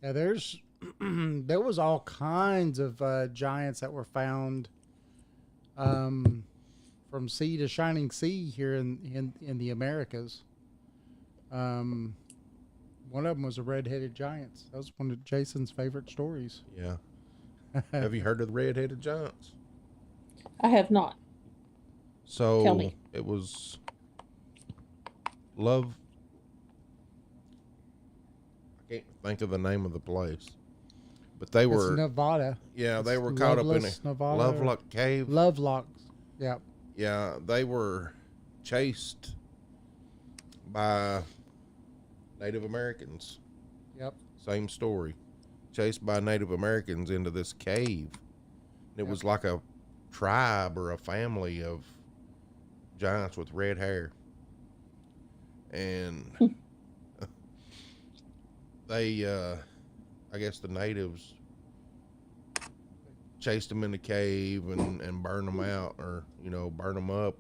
[SPEAKER 2] Yeah, there's there was all kinds of giants that were found from sea to shining sea here in the Americas. One of them was a red-headed giant. That was one of Jason's favorite stories.
[SPEAKER 1] Yeah. Have you heard of the red-headed giants?
[SPEAKER 5] I have not.
[SPEAKER 1] So
[SPEAKER 5] Tell me.
[SPEAKER 1] it was Love. I can't think of the name of the place, but they
[SPEAKER 2] It's
[SPEAKER 1] were
[SPEAKER 2] Nevada.
[SPEAKER 1] yeah they
[SPEAKER 2] It's
[SPEAKER 1] were caught up in
[SPEAKER 2] Loveless,
[SPEAKER 1] a
[SPEAKER 2] Nevada,
[SPEAKER 1] Lovelock Cave.
[SPEAKER 2] Lovelock. Yeah.
[SPEAKER 1] Yeah, they were chased by Native Americans.
[SPEAKER 2] Yep.
[SPEAKER 1] Same story. Chased by Native Americans into this cave. It
[SPEAKER 2] Yep.
[SPEAKER 1] was like a tribe or a family of giants with red hair. And they, I guess the natives chased them in the cave and burned them out, or, burn them up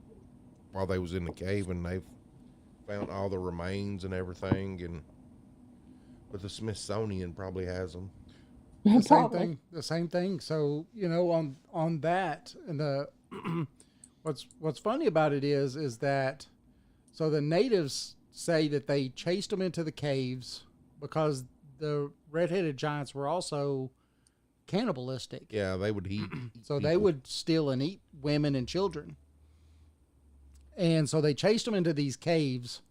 [SPEAKER 1] while they was in the cave, and they found all the remains and everything. But the Smithsonian probably has them.
[SPEAKER 2] The same
[SPEAKER 5] Probably.
[SPEAKER 2] thing. The same thing. So on that, and the what's funny about it is that so the natives say that they chased them into the caves because the red-headed giants were also cannibalistic.
[SPEAKER 1] Yeah, they would eat.
[SPEAKER 2] So they
[SPEAKER 1] people.
[SPEAKER 2] would steal and eat women and children. And so they chased them into these caves,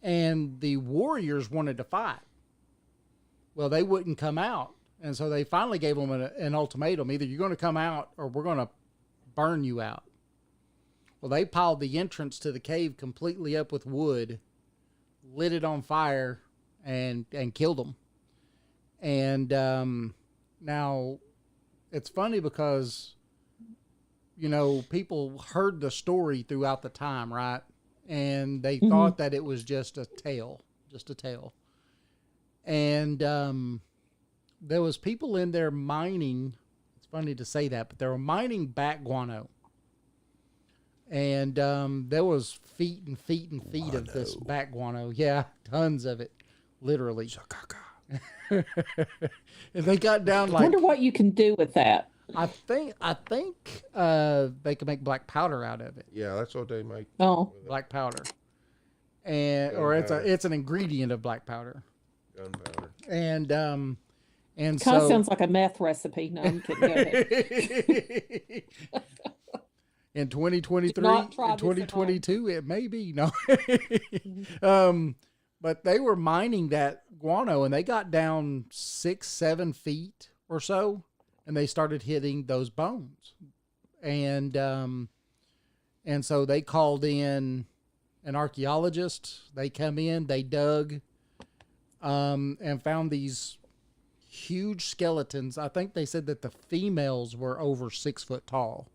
[SPEAKER 2] and the warriors wanted to fight. Well, they wouldn't come out. And so they finally gave them an ultimatum. Either you're going to come out or we're going to burn you out. Well, they piled the entrance to the cave completely up with wood, lit it on fire, and killed them. And now it's funny because, people heard the story throughout the time, right? And they thought that it was just a tale. And there was people in there mining. It's funny to say that, but they were mining bat guano. And there was feet and feet and feet of this bat guano. Yeah, tons of it, literally. And they got down
[SPEAKER 5] I
[SPEAKER 2] like,
[SPEAKER 5] wonder what you can do with that.
[SPEAKER 2] I think they could make black powder out of it.
[SPEAKER 1] Yeah, that's what they make.
[SPEAKER 5] Oh,
[SPEAKER 2] Black powder, or it's an ingredient of black powder.
[SPEAKER 1] Gunpowder.
[SPEAKER 2] And
[SPEAKER 5] kind of
[SPEAKER 2] so
[SPEAKER 5] sounds like a meth recipe. No, I'm kidding. Go ahead.
[SPEAKER 2] in 2023,
[SPEAKER 5] Not try
[SPEAKER 2] in
[SPEAKER 5] this at home.
[SPEAKER 2] 2022, it may be no. But they were mining that guano, and they got down 6-7 feet or so, and they started hitting those bones, and so they called in an archaeologist. They come in, they dug, and found these huge skeletons. I think they said that the females were over 6 foot tall.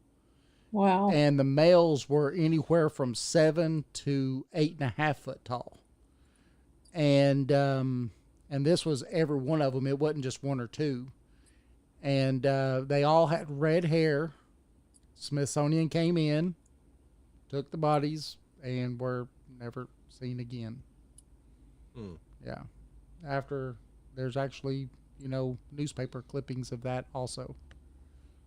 [SPEAKER 5] Wow.
[SPEAKER 2] And the males were anywhere from 7 to 8.5 foot tall. And this was every one of them. It wasn't just one or two. And they all had red hair. Smithsonian came in, took the bodies, and were never seen again. Yeah. After there's actually, newspaper clippings of that also.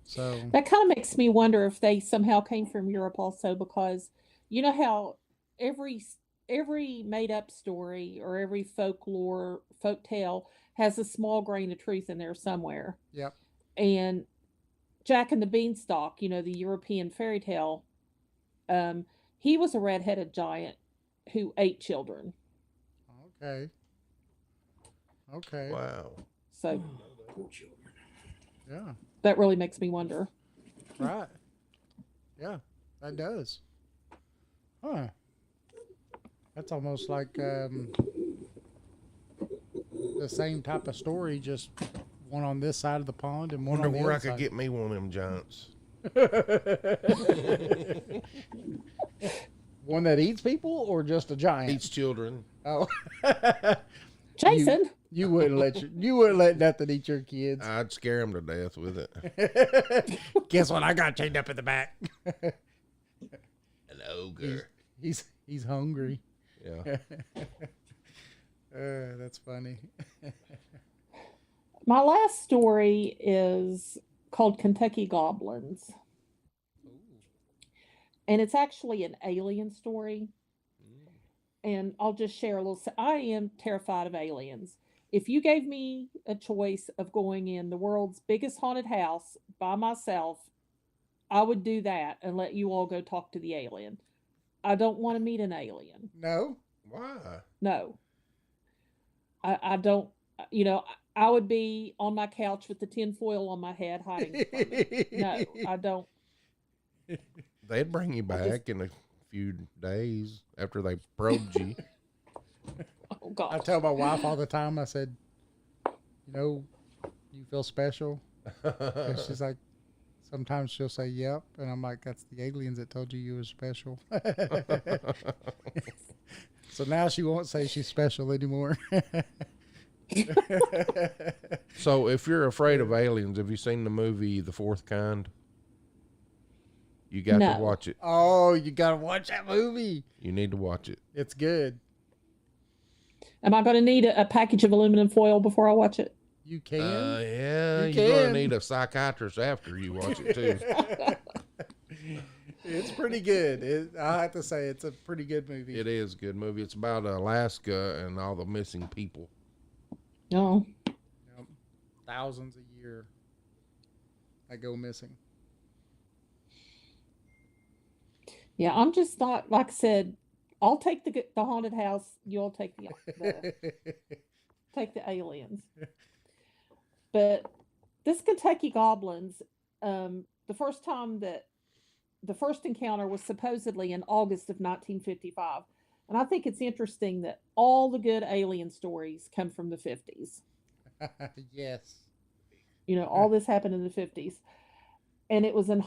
[SPEAKER 2] So
[SPEAKER 5] That kind of makes me wonder if they somehow came from Europe also, because you know how every made up story or every folklore folk tale has a small grain of truth in there somewhere.
[SPEAKER 2] Yep.
[SPEAKER 5] And Jack and the Beanstalk, the European fairy tale, he was a red-headed giant who ate children.
[SPEAKER 2] Okay.
[SPEAKER 1] Wow.
[SPEAKER 5] So
[SPEAKER 1] Poor children.
[SPEAKER 2] Yeah.
[SPEAKER 5] That really makes me wonder.
[SPEAKER 2] Right. Yeah, that does. Huh. That's almost like the same type of story, just one on this side of the pond and one
[SPEAKER 1] Wonder
[SPEAKER 2] on the
[SPEAKER 1] where
[SPEAKER 2] other
[SPEAKER 1] I could
[SPEAKER 2] side.
[SPEAKER 1] get me one of them giants.
[SPEAKER 2] One that eats people or just a giant?
[SPEAKER 1] Eats children.
[SPEAKER 2] Oh.
[SPEAKER 5] Jason,
[SPEAKER 2] You wouldn't let nothing eat your kids.
[SPEAKER 1] I'd scare them to death with it.
[SPEAKER 2] Guess what? I got chained up in the back.
[SPEAKER 1] An ogre.
[SPEAKER 2] He's hungry.
[SPEAKER 1] Yeah.
[SPEAKER 2] That's funny.
[SPEAKER 5] my last story is called Kentucky Goblins. And it's actually an alien story. And I'll just share a little. I am terrified of aliens. If you gave me a choice of going in the world's biggest haunted house by myself, I would do that and let you all go talk to the alien. I don't want to meet an alien.
[SPEAKER 2] No?
[SPEAKER 1] Why?
[SPEAKER 5] No. I don't, I would be on my couch with the tinfoil on my head hiding from me. No, I don't.
[SPEAKER 1] They'd bring you back in a few days after they probed you.
[SPEAKER 5] Oh, God.
[SPEAKER 2] I tell my wife all the time, I said, you feel special? And she's like, sometimes she'll say, yep. And I'm like, that's the aliens that told you were special. So now she won't say she's special anymore.
[SPEAKER 1] So if you're afraid of aliens, have you seen the movie The Fourth Kind? You got
[SPEAKER 5] No.
[SPEAKER 1] to watch it.
[SPEAKER 2] Oh, you got to watch that movie.
[SPEAKER 1] You need to watch it.
[SPEAKER 2] It's good.
[SPEAKER 5] Am I going to need a package of aluminum foil before I watch it?
[SPEAKER 2] You can.
[SPEAKER 1] Yeah,
[SPEAKER 2] You
[SPEAKER 1] you're going to
[SPEAKER 2] can.
[SPEAKER 1] need a psychiatrist after you watch it, too.
[SPEAKER 2] It's pretty good. I have to say, it's a pretty good movie.
[SPEAKER 1] It is a good movie. It's about Alaska and all the missing people.
[SPEAKER 5] No.
[SPEAKER 2] Yep. Thousands a year that go missing.
[SPEAKER 5] Yeah, I'm just not, like I said, I'll take the haunted house. You'll take take the aliens. But this Kentucky Goblins, the first encounter was supposedly in August of 1955. And I think it's interesting that all the good alien stories come from the 50s.
[SPEAKER 2] Yes.
[SPEAKER 5] All this happened in the 50s. And it was in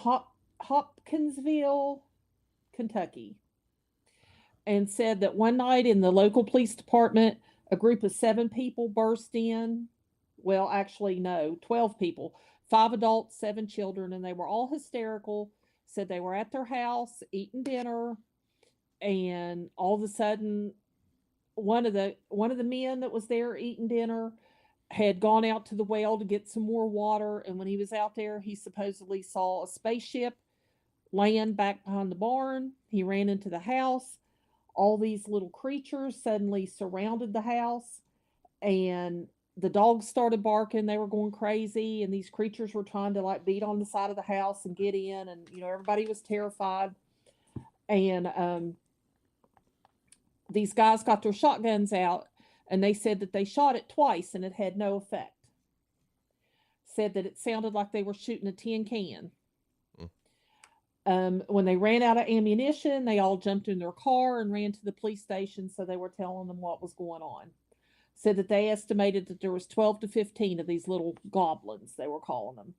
[SPEAKER 5] Hopkinsville, Kentucky. And said that one night in the local police department, a group of 7 people burst in. Well, actually, no, 12 people, 5 adults, 7 children, and they were all hysterical. Said they were at their house eating dinner, and all of a sudden, one of the men that was there eating dinner had gone out to the well to get some more water, and when he was out there, he supposedly saw a spaceship land back behind the barn. He ran into the house. All these little creatures suddenly surrounded the house, and the dogs started barking. They were going crazy, and these creatures were trying to beat on the side of the house and get in, and everybody was terrified. And these guys got their shotguns out, and they said that they shot it twice and it had no effect. Said that it sounded like they were shooting a tin can. When they ran out of ammunition, they all jumped in their car and ran to the police station, so they were telling them what was going on. Said that they estimated that there was 12 to 15 of these little goblins, they were calling them.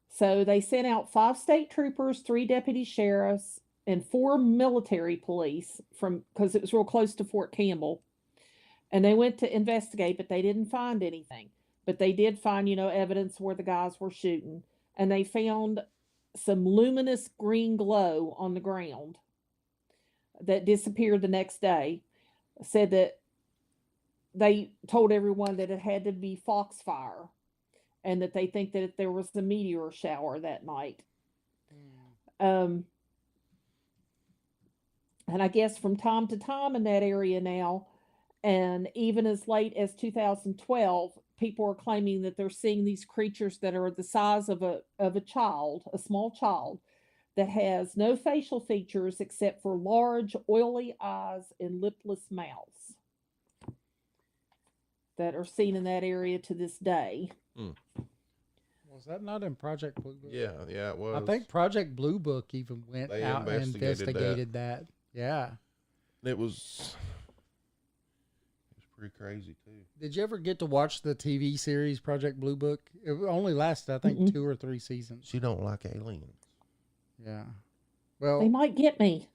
[SPEAKER 5] So they sent out 5 state troopers, 3 deputy sheriffs, and 4 military police because it was real close to Fort Campbell. And they went to investigate, but they didn't find anything. But they did find, evidence where the guys were shooting. And they found some luminous green glow on the ground that disappeared the next day. Said that they told everyone that it had to be foxfire, and that they think that there was a meteor shower that night. And I guess from time to time in that area now, and even as late as 2012, people are claiming that they're seeing these creatures that are the size of a child, a small child, that has no facial features except for large, oily eyes and lipless mouths. that are seen in that area to this day.
[SPEAKER 2] Was that not in Project Blue Book?
[SPEAKER 1] Yeah, it was.
[SPEAKER 2] I think Project Blue Book even went
[SPEAKER 1] They
[SPEAKER 2] out and
[SPEAKER 1] investigated
[SPEAKER 2] investigated that. Yeah.
[SPEAKER 1] it was pretty crazy too.
[SPEAKER 2] Did you ever get to watch the TV series Project Blue Book? It only lasted, I think, 2 or 3 seasons.
[SPEAKER 1] She don't like aliens.
[SPEAKER 2] Yeah. Well,
[SPEAKER 5] They might get me.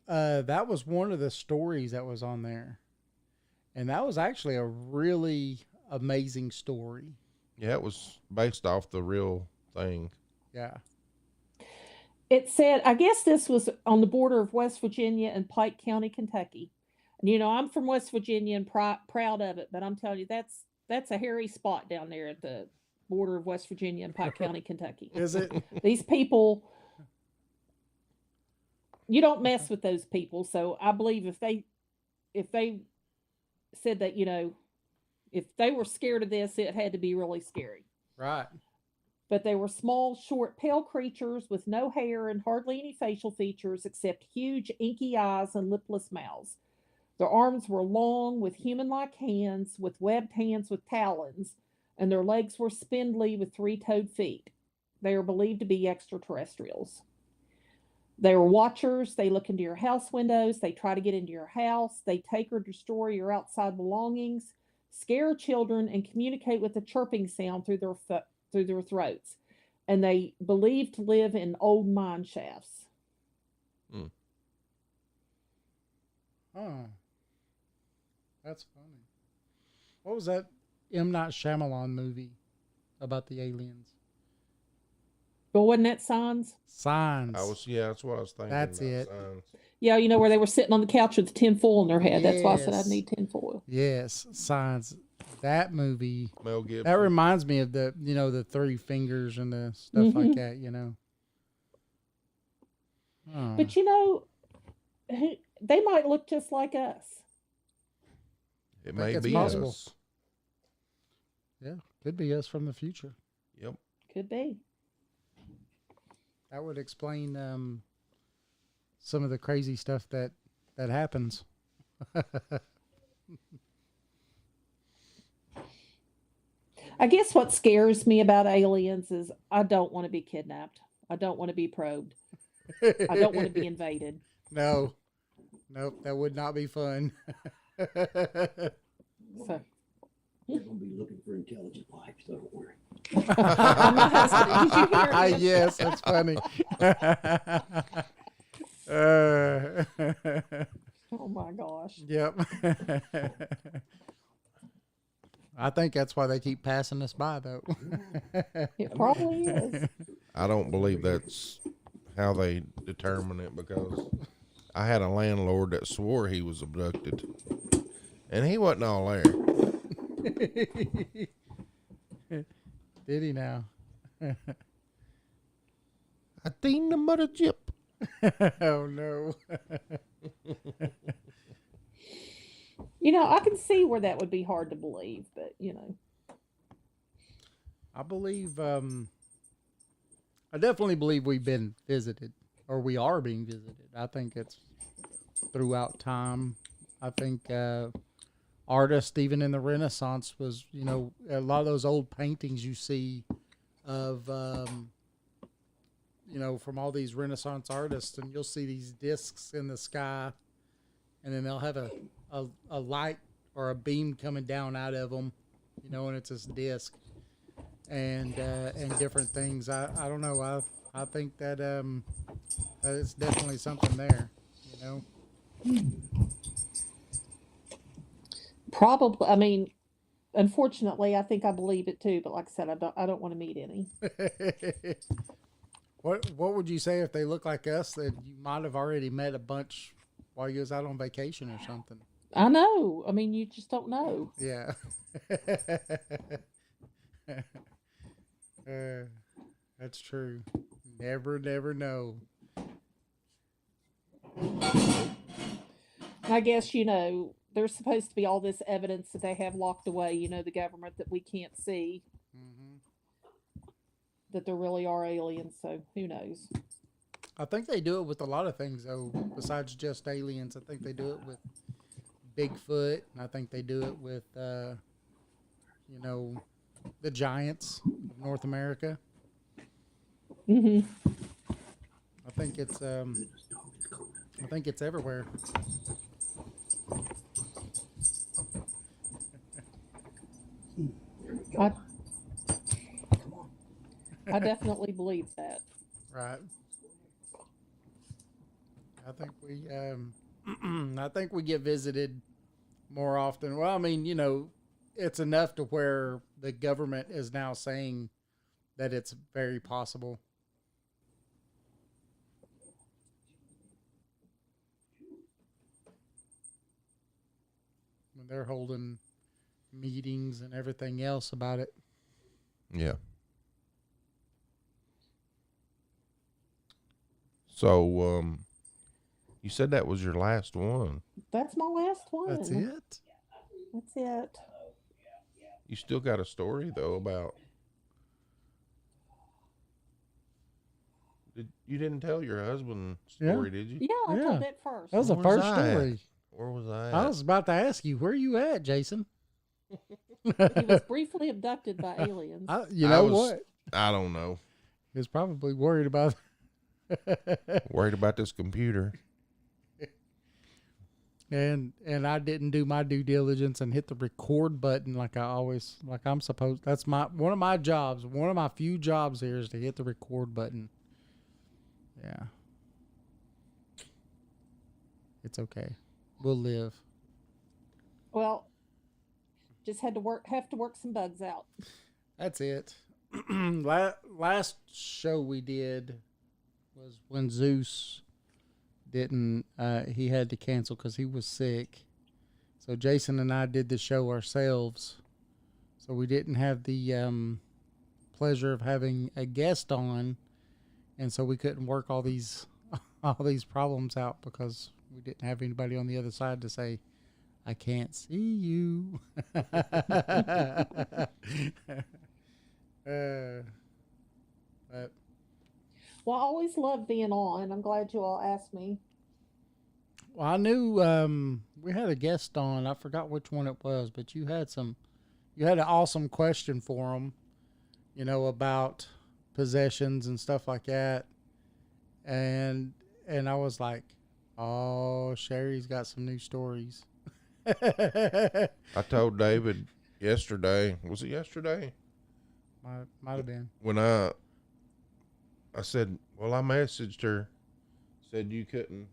[SPEAKER 2] that was one of the stories that was on there. And that was actually a really amazing story.
[SPEAKER 1] Yeah, it was based off the real thing.
[SPEAKER 2] Yeah.
[SPEAKER 5] It said, I guess this was on the border of West Virginia and Pike County, Kentucky. And, you know, I'm from West Virginia and proud of it, but I'm telling you, that's a hairy spot down there at the border of West Virginia and Pike County, Kentucky.
[SPEAKER 2] Is it?
[SPEAKER 5] These people, you don't mess with those people. So I believe if they said that, you know, if they were scared of this, it had to be really scary.
[SPEAKER 2] Right.
[SPEAKER 5] But they were small, short, pale creatures with no hair and hardly any facial features except huge, inky eyes and lipless mouths. Their arms were long, with human-like hands, with webbed hands with talons, and their legs were spindly with 3-toed feet. They are believed to be extraterrestrials. They are watchers. They look into your house windows. They try to get into your house. They take or destroy your outside belongings, scare children, and communicate with a chirping sound through their throats. And they believe to live in old mine shafts.
[SPEAKER 2] Oh. That's funny. What was that M. Night Shyamalan movie about the aliens?
[SPEAKER 5] But wasn't that Signs?
[SPEAKER 2] Signs.
[SPEAKER 1] That's what I was thinking.
[SPEAKER 2] That's
[SPEAKER 1] about,
[SPEAKER 2] it.
[SPEAKER 1] Signs.
[SPEAKER 5] Yeah, you know, where they were sitting on the couch with the tinfoil in their head. That's why I said I
[SPEAKER 2] Yes.
[SPEAKER 5] need tinfoil.
[SPEAKER 2] Yes, Signs. That movie.
[SPEAKER 1] Mel Gibson.
[SPEAKER 2] That reminds me of the, you know, the 3 fingers and the stuff like that, you know. Oh.
[SPEAKER 5] But, you know, they might look just like us.
[SPEAKER 1] It
[SPEAKER 2] think
[SPEAKER 1] may
[SPEAKER 2] it's
[SPEAKER 1] be
[SPEAKER 2] possible.
[SPEAKER 1] us.
[SPEAKER 2] Yeah, could be us from the future.
[SPEAKER 1] Yep.
[SPEAKER 5] Could be.
[SPEAKER 2] That would explain some of the crazy stuff that happens.
[SPEAKER 5] I guess what scares me about aliens is I don't want to be kidnapped. I don't want to be probed. I don't want to be invaded.
[SPEAKER 2] No. Nope, that would not be fun.
[SPEAKER 5] So,
[SPEAKER 6] They're going to be looking for intelligent life, so don't worry.
[SPEAKER 5] my husband, did you hear him?
[SPEAKER 2] Yes, that's funny.
[SPEAKER 5] Oh my gosh.
[SPEAKER 2] Yep. I think that's why they keep passing us by, though.
[SPEAKER 5] It probably is.
[SPEAKER 1] I don't believe that's how they determine it, because I had a landlord that swore he was abducted, and he wasn't all there.
[SPEAKER 2] Did he now?
[SPEAKER 1] I seen the mother chip.
[SPEAKER 2] Oh, no.
[SPEAKER 5] You know, I can see where that would be hard to believe, but, you know.
[SPEAKER 2] I believe, I definitely believe we've been visited, or we are being visited. I think it's throughout time. I think artists, even in the Renaissance, was, you know, a lot of those old paintings you see of, you know, from all these Renaissance artists, and you'll see these discs in the sky, and then they'll have a light or a beam coming down out of them, you know, and it's this disc. And different things. I don't know. I think that that is definitely something there. You know.
[SPEAKER 5] Probably. I mean, unfortunately, I think I believe it too. But like I said, I don't want to meet any.
[SPEAKER 2] What would you say if they look like us? That you might have already met a bunch while you was out on vacation or something.
[SPEAKER 5] I know. I mean, you just don't know.
[SPEAKER 2] Yeah. That's true. Never know.
[SPEAKER 5] I guess, you know, there's supposed to be all this evidence that they have locked away, you know, the government, that we can't see, that there really are aliens. So who knows?
[SPEAKER 2] I think they do it with a lot of things, though, besides just aliens. I think they do it with Bigfoot, and I think they do it with you know, the giants of North America.
[SPEAKER 5] Hmm.
[SPEAKER 2] I think it's everywhere.
[SPEAKER 5] I, I definitely believe that.
[SPEAKER 2] Right. I think we I think we get visited more often. Well, I mean, you know, it's enough to where the government is now saying that it's very possible. When they're holding meetings and everything else about it.
[SPEAKER 1] Yeah. So, you said that was your last one.
[SPEAKER 5] That's my last one.
[SPEAKER 2] That's it?
[SPEAKER 5] That's it.
[SPEAKER 1] You still got a story though about. You didn't tell your husband story, did you?
[SPEAKER 5] Yeah, I
[SPEAKER 2] Yeah.
[SPEAKER 5] told that first.
[SPEAKER 2] That was the
[SPEAKER 1] Where was
[SPEAKER 2] first
[SPEAKER 1] I at?
[SPEAKER 2] story.
[SPEAKER 1] Where was I
[SPEAKER 2] I
[SPEAKER 1] at?
[SPEAKER 2] was about to ask you, where are you at, Jason?
[SPEAKER 5] He was briefly abducted by aliens.
[SPEAKER 2] You
[SPEAKER 1] I
[SPEAKER 2] know
[SPEAKER 1] was-
[SPEAKER 2] what?
[SPEAKER 1] I don't know.
[SPEAKER 2] He was probably worried about
[SPEAKER 1] Worried about this computer.
[SPEAKER 2] and I didn't do my due diligence and hit the record button like I'm supposed. That's one of my jobs. One of my few jobs here is to hit the record button. Yeah. It's okay. We'll live.
[SPEAKER 5] Well, just have to work some bugs out.
[SPEAKER 2] That's it. Last show we did was when Zeus didn't. He had to cancel because he was sick. So Jason and I did the show ourselves. So we didn't have the pleasure of having a guest on, and so we couldn't work all these problems out because we didn't have anybody on the other side to say, "I can't see you." But
[SPEAKER 5] Well, I always love being on. I'm glad you all asked me.
[SPEAKER 2] well, I knew we had a guest on. I forgot which one it was, but you had an awesome question for him, you know, about possessions and stuff like that. And I was like, oh, Sherry's got some new stories.
[SPEAKER 1] I told David yesterday. Was it yesterday?
[SPEAKER 2] Might have been.
[SPEAKER 1] When I said, well, I messaged her, said you couldn't,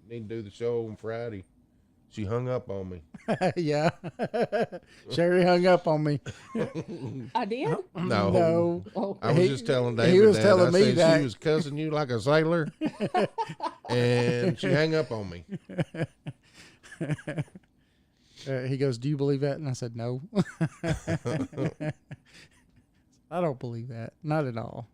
[SPEAKER 1] you need to do the show on Friday. She hung up on me.
[SPEAKER 2] Yeah. Sherry hung up on me.
[SPEAKER 5] I did?
[SPEAKER 1] No.
[SPEAKER 2] No.
[SPEAKER 5] Oh,
[SPEAKER 1] I was just telling David
[SPEAKER 2] he was
[SPEAKER 1] that.
[SPEAKER 2] telling
[SPEAKER 1] I
[SPEAKER 2] me
[SPEAKER 1] said
[SPEAKER 2] that.
[SPEAKER 1] she was cussing you like a sailor, and she hung up on me.
[SPEAKER 2] He goes, "Do you believe that?" And I said, "No." I don't believe that. Not at all.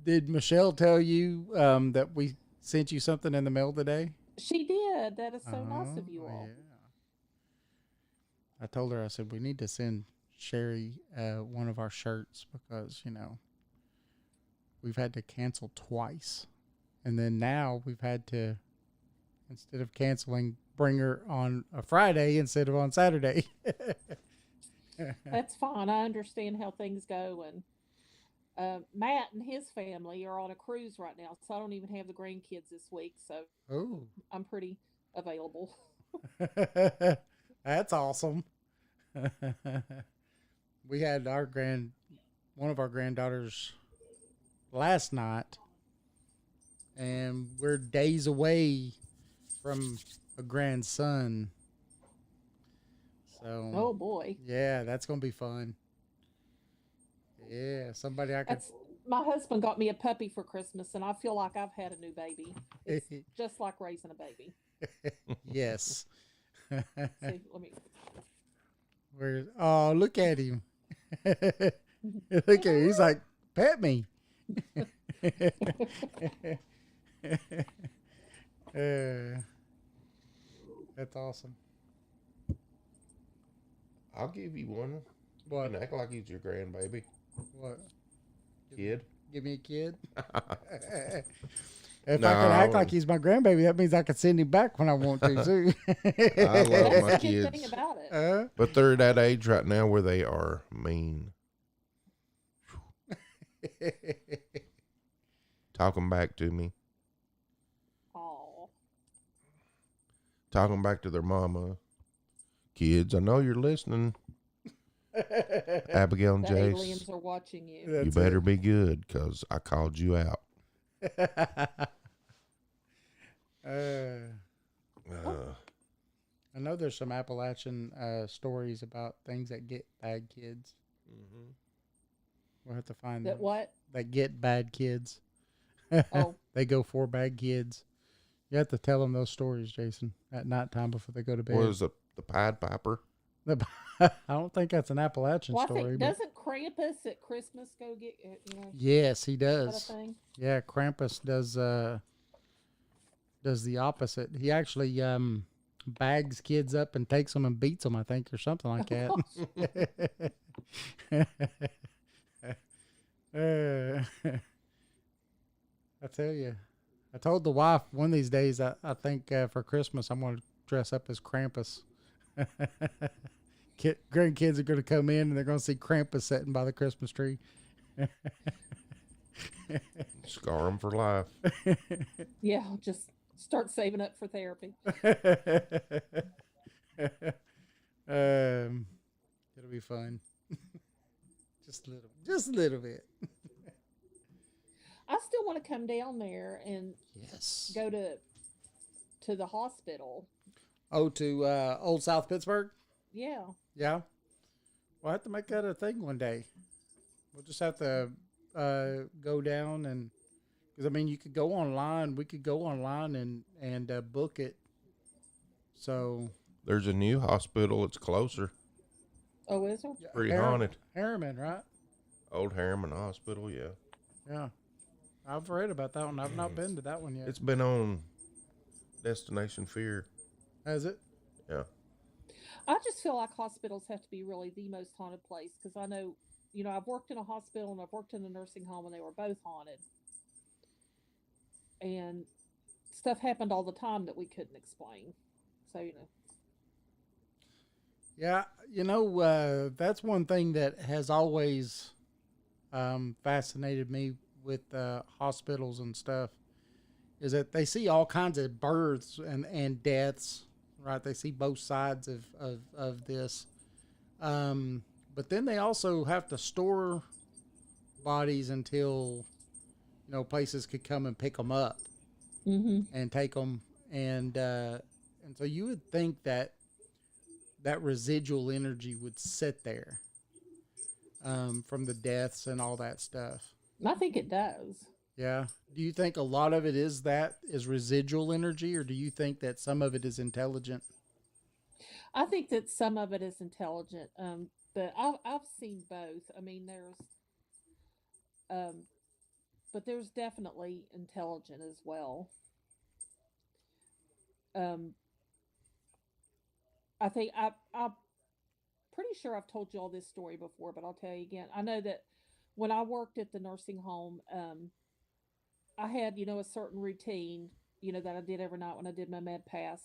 [SPEAKER 2] Did Michelle tell you that we sent you something in the mail today?
[SPEAKER 5] she did. That is so nice of you all.
[SPEAKER 2] Yeah. I told her, I said, we need to send Sherry one of our shirts because, you know, we've had to cancel twice. And then now we've had to, instead of canceling, bring her on a Friday instead of on Saturday.
[SPEAKER 5] That's fine. I understand how things go. And Matt and his family are on a cruise right now, so I don't even have the grandkids this week. So
[SPEAKER 2] Oh.
[SPEAKER 5] I'm pretty available.
[SPEAKER 2] That's awesome. We had one of our granddaughters last night, and we're days away from a grandson. So,
[SPEAKER 5] Oh boy.
[SPEAKER 2] yeah, that's gonna be fun. Yeah, somebody I could.
[SPEAKER 5] That's my husband got me a puppy for Christmas, and I feel like I've had a new baby. It's just like raising a baby.
[SPEAKER 2] Yes.
[SPEAKER 5] See, let me.
[SPEAKER 2] Oh, look at him. Look at him. He's like, pet me. That's awesome.
[SPEAKER 1] I'll give you one.
[SPEAKER 2] What?
[SPEAKER 1] You can act like he's your grandbaby.
[SPEAKER 2] What?
[SPEAKER 1] Kid.
[SPEAKER 2] Give me a kid. If I can act
[SPEAKER 1] No.
[SPEAKER 2] like he's my grandbaby, that means I can send him back when I want to too.
[SPEAKER 1] I love
[SPEAKER 5] That's
[SPEAKER 1] my
[SPEAKER 5] the good
[SPEAKER 1] kids.
[SPEAKER 5] thing about it.
[SPEAKER 1] But they're at that age right now where they are mean. Talking back to me.
[SPEAKER 5] Oh,
[SPEAKER 1] Talking back to their mama. Kids, I know you're listening. Abigail and
[SPEAKER 5] the
[SPEAKER 1] Jace,
[SPEAKER 5] aliens are watching you.
[SPEAKER 1] you
[SPEAKER 2] That's
[SPEAKER 1] better be good because I called you out.
[SPEAKER 2] I know there's some Appalachian stories about things that get bad kids. We'll have to find
[SPEAKER 5] That
[SPEAKER 2] those.
[SPEAKER 5] what?
[SPEAKER 2] That get bad kids.
[SPEAKER 5] Oh.
[SPEAKER 2] They go for bad kids. You have to tell them those stories, Jason, at nighttime before they go to bed.
[SPEAKER 1] What is the Pied Piper?
[SPEAKER 2] I don't think that's an Appalachian
[SPEAKER 5] Well, I
[SPEAKER 2] story.
[SPEAKER 5] think
[SPEAKER 2] But
[SPEAKER 5] doesn't Krampus at Christmas go get
[SPEAKER 2] yes, he
[SPEAKER 5] is that a
[SPEAKER 2] does.
[SPEAKER 5] thing?
[SPEAKER 2] Yeah, Krampus does the opposite. He actually bags kids up and takes them and beats them, I think, or something like that. I tell you, I told the wife one of these days I think for Christmas I'm going to dress up as Krampus. Grandkids are going to come in and they're going to see Krampus sitting by the Christmas tree.
[SPEAKER 1] Scar them for life.
[SPEAKER 5] Yeah, I'll just start saving up for therapy.
[SPEAKER 2] It'll be fun. Just a little bit.
[SPEAKER 5] I still want to come down there and
[SPEAKER 2] Yes.
[SPEAKER 5] go to the hospital.
[SPEAKER 2] Oh, to Old South Pittsburgh?
[SPEAKER 5] Yeah.
[SPEAKER 2] Yeah. We'll have to make that a thing one day. We'll just have to go down and, because I mean, you could go online. We could go online and book it. So
[SPEAKER 1] There's a new hospital. It's closer.
[SPEAKER 5] Oh, is there?
[SPEAKER 1] Pretty haunted.
[SPEAKER 2] Harriman, right?
[SPEAKER 1] Old Harriman Hospital, yeah.
[SPEAKER 2] Yeah. I've read about that one. I've not been to that one yet.
[SPEAKER 1] It's been on Destination Fear.
[SPEAKER 2] Has it?
[SPEAKER 1] Yeah.
[SPEAKER 5] I just feel like hospitals have to be really the most haunted place because I know, I've worked in a hospital and I've worked in a nursing home and they were both haunted. And stuff happened all the time that we couldn't explain. So,
[SPEAKER 2] Yeah, that's one thing that has always fascinated me with hospitals and stuff is that they see all kinds of births and deaths, right? They see both sides of this. But then they also have to store bodies until, places could come and pick them up and take them. And so you would think that residual energy would sit there from the deaths and all that stuff.
[SPEAKER 5] I think it does.
[SPEAKER 2] Yeah. Do you think a lot of it is residual energy, or do you think that some of it is intelligent?
[SPEAKER 5] I think that some of it is intelligent. But I've seen both. I mean, but there's definitely intelligent as well. I think I'm pretty sure I've told you all this story before, but I'll tell you again. I know that when I worked at the nursing home, I had, a certain routine, that I did every night when I did my med pass.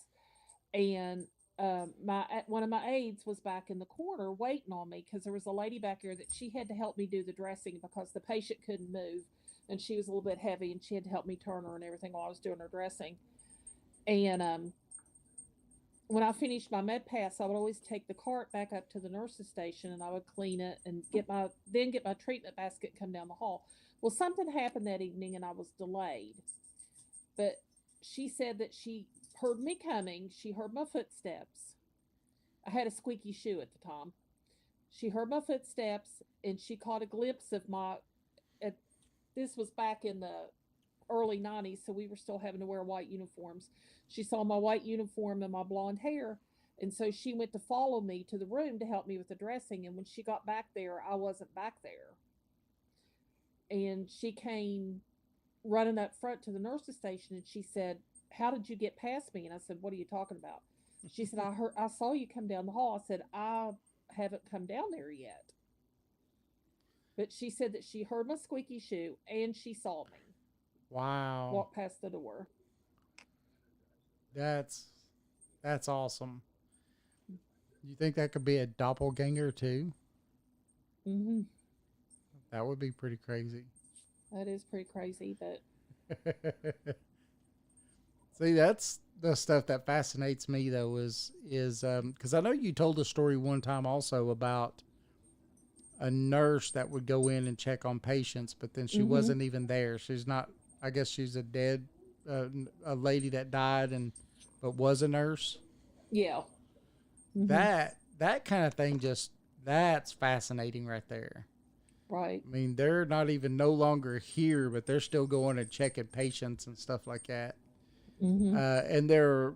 [SPEAKER 5] And one of my aides was back in the corner waiting on me because there was a lady back here that she had to help me do the dressing because the patient couldn't move and she was a little bit heavy and she had to help me turn her and everything while I was doing her dressing. And when I finished my med pass, I would always take the cart back up to the nurse's station and I would clean it and get my treatment basket and come down the hall. Well, something happened that evening and I was delayed. But she said that she heard me coming. She heard my footsteps. I had a squeaky shoe at the time. She heard my footsteps and she caught a glimpse of this was back in the early 90s, so we were still having to wear white uniforms. She saw my white uniform and my blonde hair, and so she went to follow me to the room to help me with the dressing, and when she got back there, I wasn't back there. And she came running up front to the nurse's station, and she said, "How did you get past me?" And I said, "What are you talking about?" She said, I saw you come down the hall." I said, "I haven't come down there yet." But she said that she heard my squeaky shoe and she saw me.
[SPEAKER 2] Wow.
[SPEAKER 5] walk past the door.
[SPEAKER 2] That's awesome. You think that could be a doppelganger too?
[SPEAKER 5] Hmm.
[SPEAKER 2] That would be pretty crazy.
[SPEAKER 5] That is pretty crazy, but
[SPEAKER 2] See, that's the stuff that fascinates me though is because I know you told a story one time also about a nurse that would go in and check on patients, but then she wasn't even there. She's not. I guess she's a dead, a lady that died but was a nurse.
[SPEAKER 5] yeah. Hmm.
[SPEAKER 2] That kind of thing that's fascinating right there.
[SPEAKER 5] Right.
[SPEAKER 2] I mean, they're not even no longer here, but they're still going and checking patients and stuff like that.
[SPEAKER 5] Hmm.
[SPEAKER 2] And they're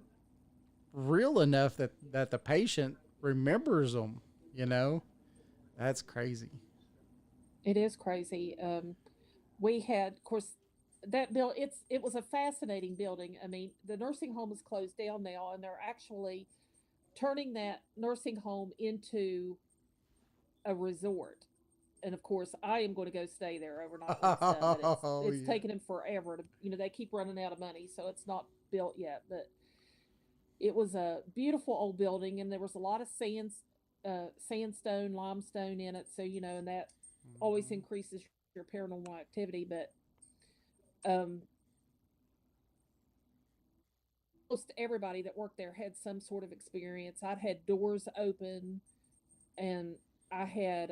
[SPEAKER 2] real enough that the patient remembers them. You know, that's crazy.
[SPEAKER 5] It is crazy. We had, of course, that bill. It was a fascinating building. I mean, the nursing home is closed down now, and they're actually turning that nursing home into a resort. And of course, I am going to go stay there overnight when it's done. But
[SPEAKER 2] Oh
[SPEAKER 5] it's
[SPEAKER 2] yeah.
[SPEAKER 5] taken them forever to, they keep running out of money, so it's not built yet. But it was a beautiful old building, and there was a lot of sandstone, limestone in it. So and that always increases your paranormal activity. But um, most everybody that worked there had some sort of experience. I'd had doors open, and I had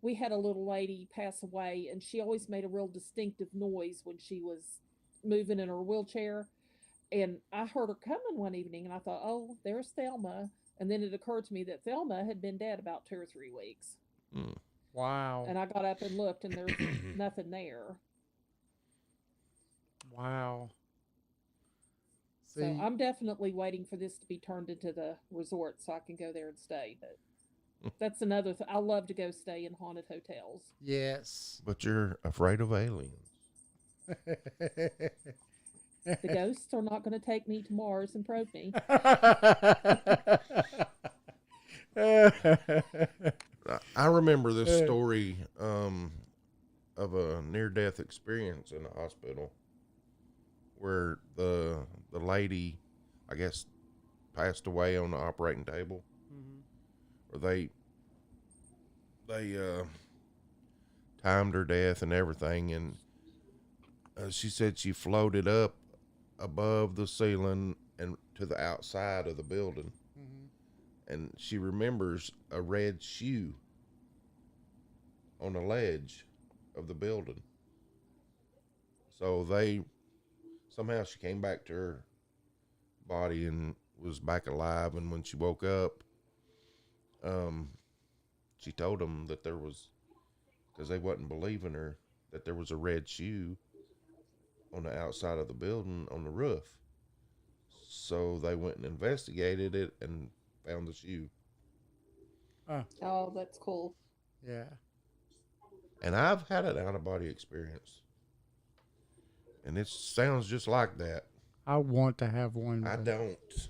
[SPEAKER 5] we had a little lady pass away, and she always made a real distinctive noise when she was moving in her wheelchair. And I heard her coming one evening, and I thought, oh, there's Thelma. And then it occurred to me that Thelma had been dead about 2 or 3 weeks.
[SPEAKER 1] Mm.
[SPEAKER 2] Wow.
[SPEAKER 5] And I got up and looked, and there's nothing there.
[SPEAKER 2] Wow. See,
[SPEAKER 5] So I'm definitely waiting for this to be turned into the resort so I can go there and stay. But that's another I love to go stay in haunted hotels.
[SPEAKER 2] yes.
[SPEAKER 1] But you're afraid of aliens.
[SPEAKER 5] The ghosts are not going to take me to Mars and probe me.
[SPEAKER 1] I remember this story of a near-death experience in the hospital where the lady, I guess, passed away on the operating table. Or they timed her death and everything, and she said she floated up above the ceiling and to the outside of the building, and she remembers a red shoe on a ledge of the building. So somehow she came back to her body and was back alive, and when she woke up, she told them that there was, because they wasn't believing her, that there was a red shoe on the outside of the building on the roof. So they went and investigated it and found the shoe.
[SPEAKER 5] Oh, that's cool.
[SPEAKER 2] Yeah.
[SPEAKER 1] And I've had an out of body experience, and it sounds just like that.
[SPEAKER 2] I want to have one.
[SPEAKER 1] I
[SPEAKER 2] but
[SPEAKER 1] don't.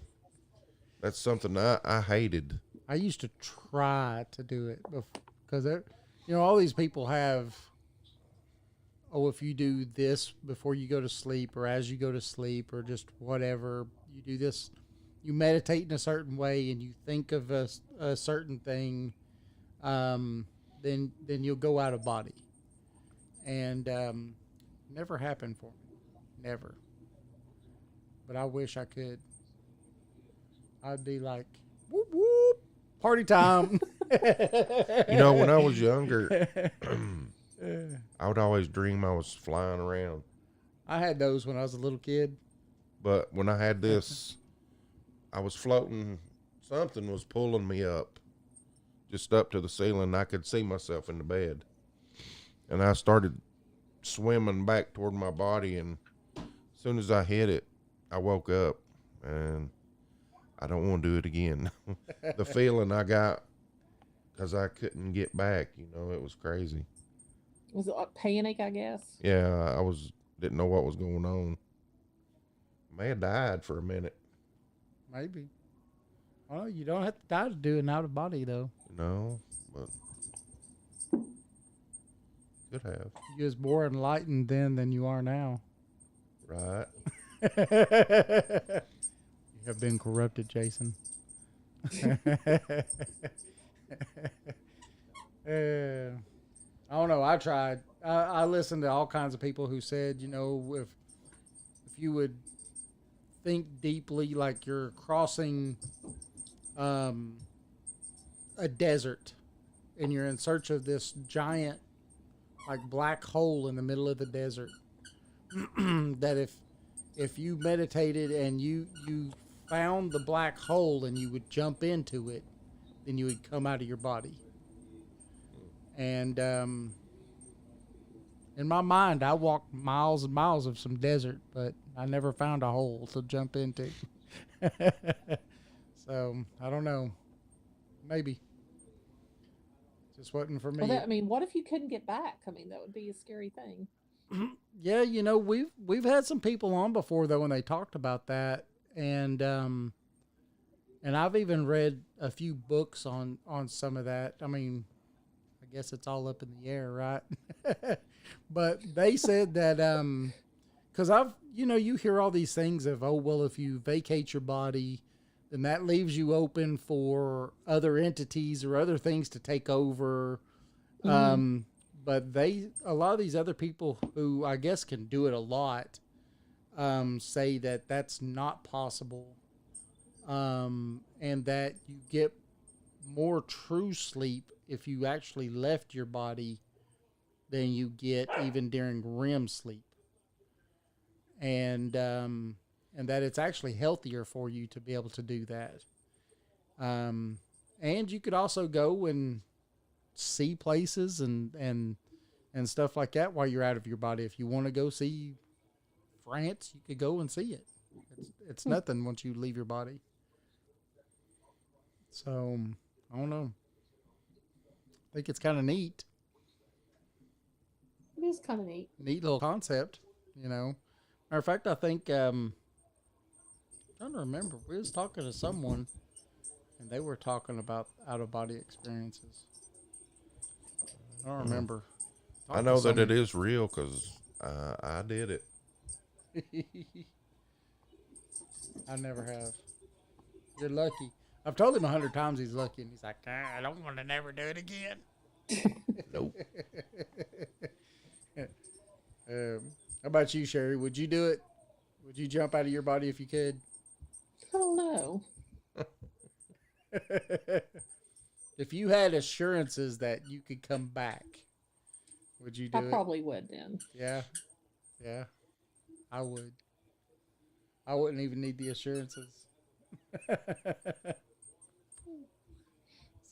[SPEAKER 1] That's something I hated.
[SPEAKER 2] I used to try to do it because all these people have. Oh, if you do this before you go to sleep, or as you go to sleep, or just whatever, you do this. You meditate in a certain way, and you think of a certain thing. Then you'll go out of body, and never happened for me, never. But I wish I could. I'd be like, whoop whoop, party time.
[SPEAKER 1] When I was younger, I would always dream I was flying around.
[SPEAKER 2] I had those when I was a little kid.
[SPEAKER 1] But when I had this, I was floating. Something was pulling me up, just up to the ceiling. I could see myself in the bed. And I started swimming back toward my body. And as soon as I hit it, I woke up. And I don't want to do it again. The feeling I got, because I couldn't get back, it was crazy.
[SPEAKER 5] Was it a panic, I guess?
[SPEAKER 1] Yeah, didn't know what was going on. May have died for a minute.
[SPEAKER 2] Maybe. Well, you don't have to die to do an out of body, though.
[SPEAKER 1] No, but could have.
[SPEAKER 2] You're just more enlightened then than you are now.
[SPEAKER 1] Right.
[SPEAKER 2] You have been corrupted, Jason. I don't know. I tried. I listened to all kinds of people who said, you know, if you would think deeply, like you're crossing a desert, and you're in search of this giant, like black hole in the middle of the desert, that if you meditated and you found the black hole and you would jump into it, then you would come out of your body. And in my mind, I walked miles and miles of some desert, but I never found a hole to jump into. So I don't know. Maybe just wasn't for me.
[SPEAKER 5] Well, I mean, what if you couldn't get back? I mean, that would be a scary thing.
[SPEAKER 2] Yeah, you know, we've had some people on before though, when they talked about that, and I've even read a few books on some of that. I mean, I guess it's all up in the air, right? But they said that because you hear all these things of, oh well, if you vacate your body, then that leaves you open for other entities or other things to take over. But a lot of these other people who I guess can do it a lot, say that that's not possible, and that you get more true sleep if you actually left your body than you get even during REM sleep, and that it's actually healthier for you to be able to do that. And you could also go and see places and stuff like that while you're out of your body. If you want to go see France, you could go and see it. It's nothing once you leave your body. So I don't know. I think it's kind of neat.
[SPEAKER 5] It is kind of neat.
[SPEAKER 2] Neat little concept, you know. Matter of fact, I think I'm trying to remember. We was talking to someone, and they were talking about out of body experiences. I don't remember.
[SPEAKER 1] I know that it is real because I did it.
[SPEAKER 2] I never have. You're lucky. I've told him 100 times he's lucky, and he's like, I don't want to never do it again.
[SPEAKER 1] Nope.
[SPEAKER 2] How about you, Sherry? Would you do it? Would you jump out of your body if you could?
[SPEAKER 5] I don't know.
[SPEAKER 2] If you had assurances that you could come back, would you do it?
[SPEAKER 5] I probably would then.
[SPEAKER 2] Yeah. Yeah. I would. I wouldn't even need the assurances.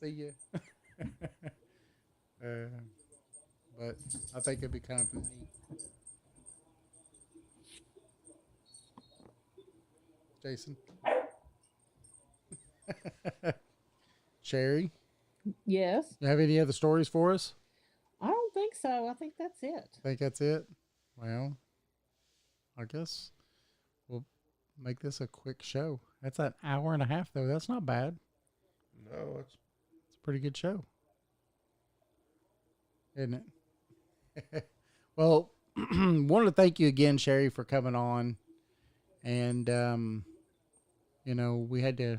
[SPEAKER 2] See ya. But I think it'd be kind of neat. Jason? Sherry?
[SPEAKER 5] Yes.
[SPEAKER 2] You have any other stories for us?
[SPEAKER 5] I don't think so. I think that's it.
[SPEAKER 2] Think that's it? Well, I guess we'll make this a quick show. That's an hour and a half, though. That's not bad.
[SPEAKER 1] No, it's
[SPEAKER 2] a pretty good show, isn't it? Well, wanted to thank you again, Sherry, for coming on. And, we had to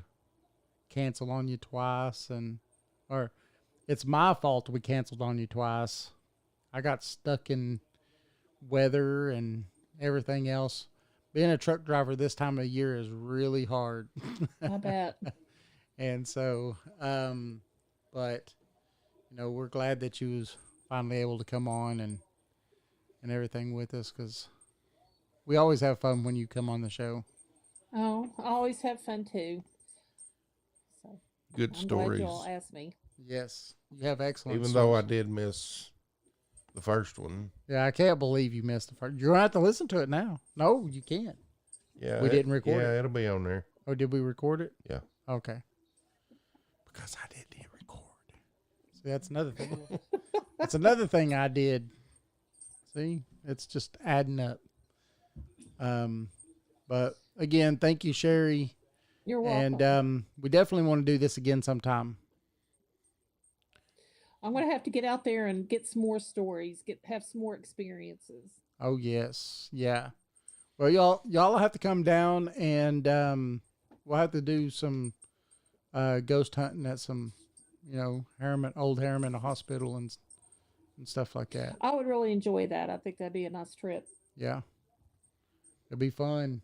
[SPEAKER 2] cancel on you twice, or it's my fault we canceled on you twice. I got stuck in weather and everything else. Being a truck driver this time of year is really hard.
[SPEAKER 5] I bet.
[SPEAKER 2] And so, but, we're glad that you was finally able to come on and everything with us, because we always have fun when you come on the show.
[SPEAKER 5] Oh, I always have fun too. So
[SPEAKER 1] good
[SPEAKER 5] I'm
[SPEAKER 1] stories.
[SPEAKER 5] glad y'all asked me.
[SPEAKER 2] Yes, you have excellent
[SPEAKER 1] Even
[SPEAKER 2] stories.
[SPEAKER 1] though I did miss the first one.
[SPEAKER 2] Yeah, I can't believe you missed the first. You're going to have to listen to it now. No, you can't.
[SPEAKER 1] Yeah,
[SPEAKER 2] We didn't record it.
[SPEAKER 1] Yeah, it'll be on there.
[SPEAKER 2] Oh, did we record it?
[SPEAKER 1] Yeah.
[SPEAKER 2] Okay. Because I didn't hit record. See, that's another thing. That's another thing I did. See, it's just adding up. But again, thank you, Sherry.
[SPEAKER 5] You're welcome.
[SPEAKER 2] And we definitely want to do this again sometime.
[SPEAKER 5] I'm going to have to get out there and get some more stories, have some more experiences.
[SPEAKER 2] Oh, yes. Yeah. Well, y'all have to come down, and we'll have to do some ghost hunting at some, old Harriman Hospital and stuff like that.
[SPEAKER 5] I would really enjoy that. I think that'd be a nice trip.
[SPEAKER 2] Yeah, it'll be fun.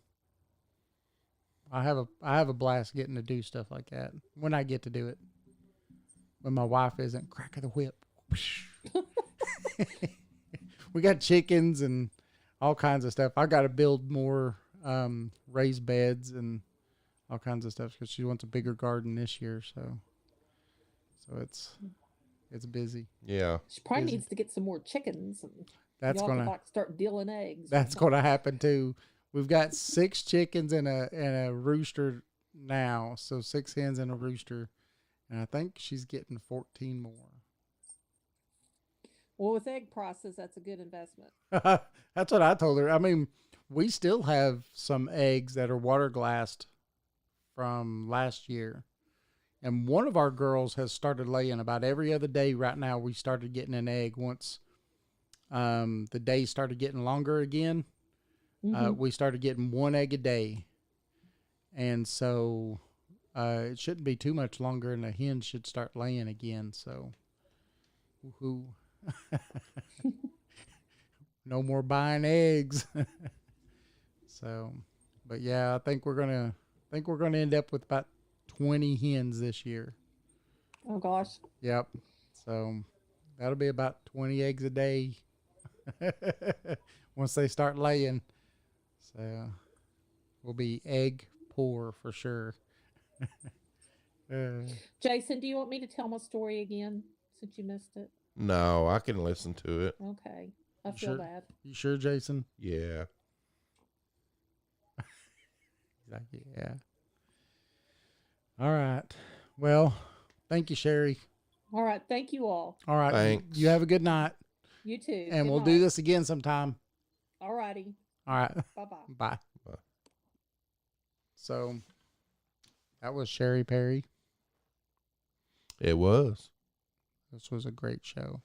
[SPEAKER 2] I have a blast getting to do stuff like that when I get to do it. When my wife isn't crack of the whip. We got chickens and all kinds of stuff. I got to build more raised beds and all kinds of stuff because she wants a bigger garden this year. So it's busy.
[SPEAKER 1] Yeah.
[SPEAKER 5] She probably
[SPEAKER 2] Busy.
[SPEAKER 5] needs to get some more chickens. And
[SPEAKER 2] That's
[SPEAKER 5] y'all
[SPEAKER 2] gonna
[SPEAKER 5] could, like, start dealing eggs.
[SPEAKER 2] that's gonna happen too. We've got 6 chickens and a rooster now, so 6 hens and a rooster, and I think she's getting 14 more.
[SPEAKER 5] Well, with egg prices, that's a good investment.
[SPEAKER 2] That's what I told her. I mean, we still have some eggs that are water glassed from last year. And one of our girls has started laying about every other day right now. We started getting an egg once the days started getting longer again. We started getting 1 egg a day. And so it shouldn't be too much longer, and the hens should start laying again. So, woohoo. No more buying eggs. So, but yeah, I think we're gonna end up with about 20 hens this year.
[SPEAKER 5] Oh, gosh.
[SPEAKER 2] Yep. So that'll be about 20 eggs a day once they start laying. So we'll be egg poor for sure.
[SPEAKER 5] Jason, do you want me to tell my story again since you missed it?
[SPEAKER 1] No, I can listen to it.
[SPEAKER 5] Okay. I
[SPEAKER 2] You
[SPEAKER 5] feel
[SPEAKER 2] sure?
[SPEAKER 5] bad.
[SPEAKER 2] You sure, Jason?
[SPEAKER 1] Yeah.
[SPEAKER 2] He's like, yeah. All right. Well, thank you, Sherry.
[SPEAKER 5] All right. Thank you all.
[SPEAKER 2] All right.
[SPEAKER 1] Thanks.
[SPEAKER 2] You have a good night.
[SPEAKER 5] You too.
[SPEAKER 2] And
[SPEAKER 5] Good
[SPEAKER 2] we'll
[SPEAKER 5] night.
[SPEAKER 2] do this again sometime.
[SPEAKER 5] All righty.
[SPEAKER 2] All right.
[SPEAKER 5] Bye-bye.
[SPEAKER 2] Bye.
[SPEAKER 1] Bye.
[SPEAKER 2] So that was Sherry Perry.
[SPEAKER 1] It was.
[SPEAKER 2] This was a great show.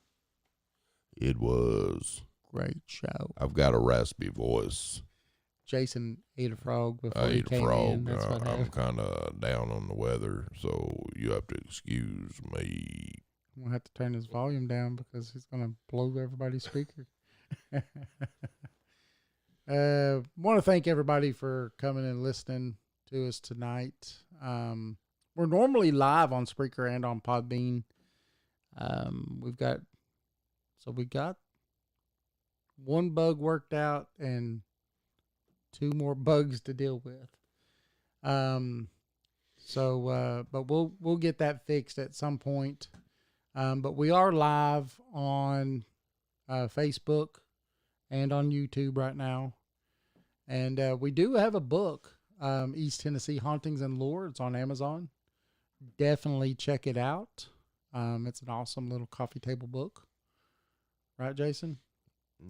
[SPEAKER 1] It was.
[SPEAKER 2] Great show.
[SPEAKER 1] I've got a raspy voice.
[SPEAKER 2] Jason ate a frog before
[SPEAKER 1] I
[SPEAKER 2] he
[SPEAKER 1] ate a
[SPEAKER 2] came
[SPEAKER 1] frog.
[SPEAKER 2] in. That's what
[SPEAKER 1] I'm
[SPEAKER 2] happened.
[SPEAKER 1] kind of down on the weather, so you have to excuse me.
[SPEAKER 2] We'll have to turn his volume down because he's going to blow everybody's speaker. Want to thank everybody for coming and listening to us tonight. We're normally live on Spreaker and on Podbean. We got 1 bug worked out and 2 more bugs to deal with. But we'll get that fixed at some point. But we are live on Facebook and on YouTube right now. And we do have a book, East Tennessee Hauntings and Lore. It's on Amazon. Definitely check it out. It's an awesome little coffee table book. Right, Jason?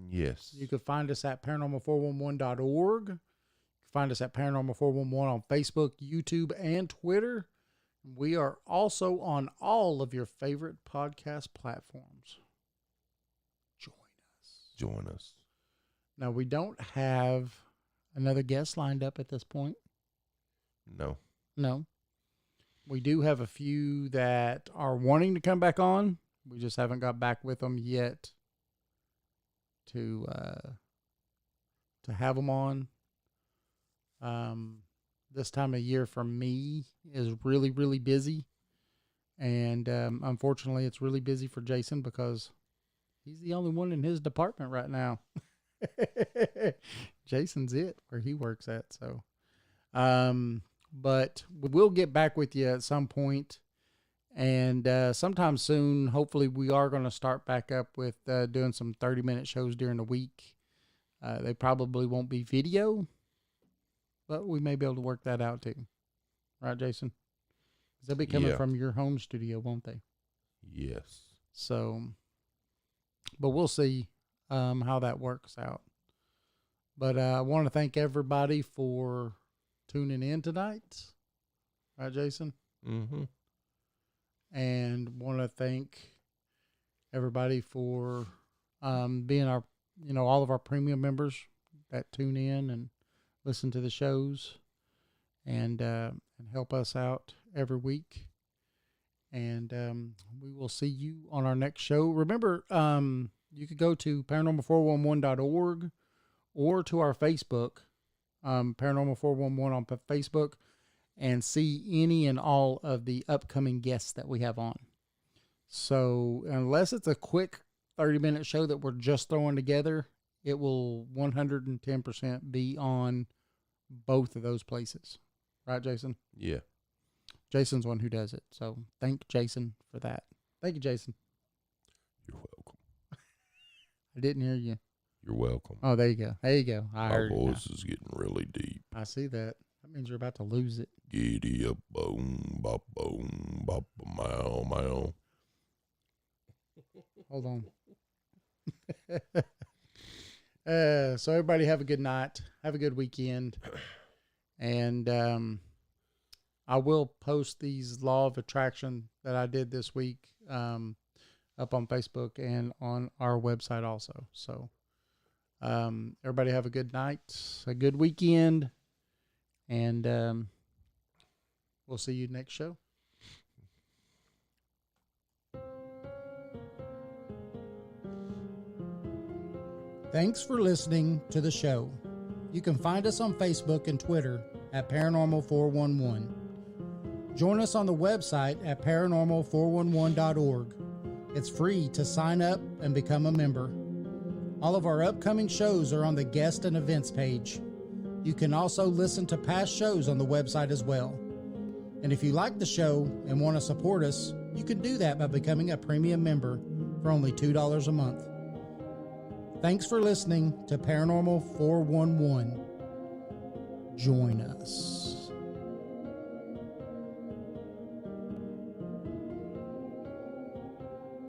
[SPEAKER 1] Yes.
[SPEAKER 2] You can find us at paranormal411.org. You can find us at Paranormal411 on Facebook, YouTube, and Twitter. We are also on all of your favorite podcast platforms.
[SPEAKER 1] Join us.
[SPEAKER 2] Now, we don't have another guest lined up at this point.
[SPEAKER 1] No.
[SPEAKER 2] No. We do have a few that are wanting to come back on. We just haven't got back with them yet to have them on. This time of year for me is really, really busy. And unfortunately, it's really busy for Jason because he's the only one in his department right now. Jason's it where he works at. So, but we will get back with you at some point. And sometime soon, hopefully, we are going to start back up with doing some 30-minute shows during the week. They probably won't be video, but we may be able to work that out too. Right, Jason? 'Cause they'll be coming from your home studio, won't they?
[SPEAKER 1] Yes.
[SPEAKER 2] So, but we'll see how that works out. But I want to thank everybody for tuning in tonight. Right, Jason?
[SPEAKER 1] Mm-hmm.
[SPEAKER 2] And want to thank everybody for being our, all of our premium members that tune in and listen to the shows, and help us out every week. And we will see you on our next show. Remember, you could go to paranormal411.org or to our Facebook, Paranormal411 on Facebook, and see any and all of the upcoming guests that we have on. So unless it's a quick 30-minute show that we're just throwing together, it will 110% be on both of those places. Right, Jason?
[SPEAKER 1] Yeah.
[SPEAKER 2] Jason's the one who does it. So thank Jason for that. Thank you, Jason.
[SPEAKER 1] You're welcome.
[SPEAKER 2] I didn't hear you.
[SPEAKER 1] You're welcome.
[SPEAKER 2] Oh, there you go. There you go. I
[SPEAKER 1] My
[SPEAKER 2] heard it now.
[SPEAKER 1] voice is getting really deep.
[SPEAKER 2] I see that. That means you're about to lose it.
[SPEAKER 1] Giddy up, boom, bop, meow, meow.
[SPEAKER 2] Hold on. So everybody have a good night. Have a good weekend. And I will post these law of attraction that I did this week up on Facebook and on our website also. So everybody have a good night, a good weekend, and we'll see you next show. Thanks for listening to the show. You can find us on Facebook and Twitter at Paranormal411. Join us on the website at paranormal411.org. It's free to sign up and become a member. All of our upcoming shows are on the guest and events page. You can also listen to past shows on the website as well. And if you like the show and want to support us, you can do that by becoming a premium member for only $2 a month. Thanks for listening to Paranormal 411. Join us.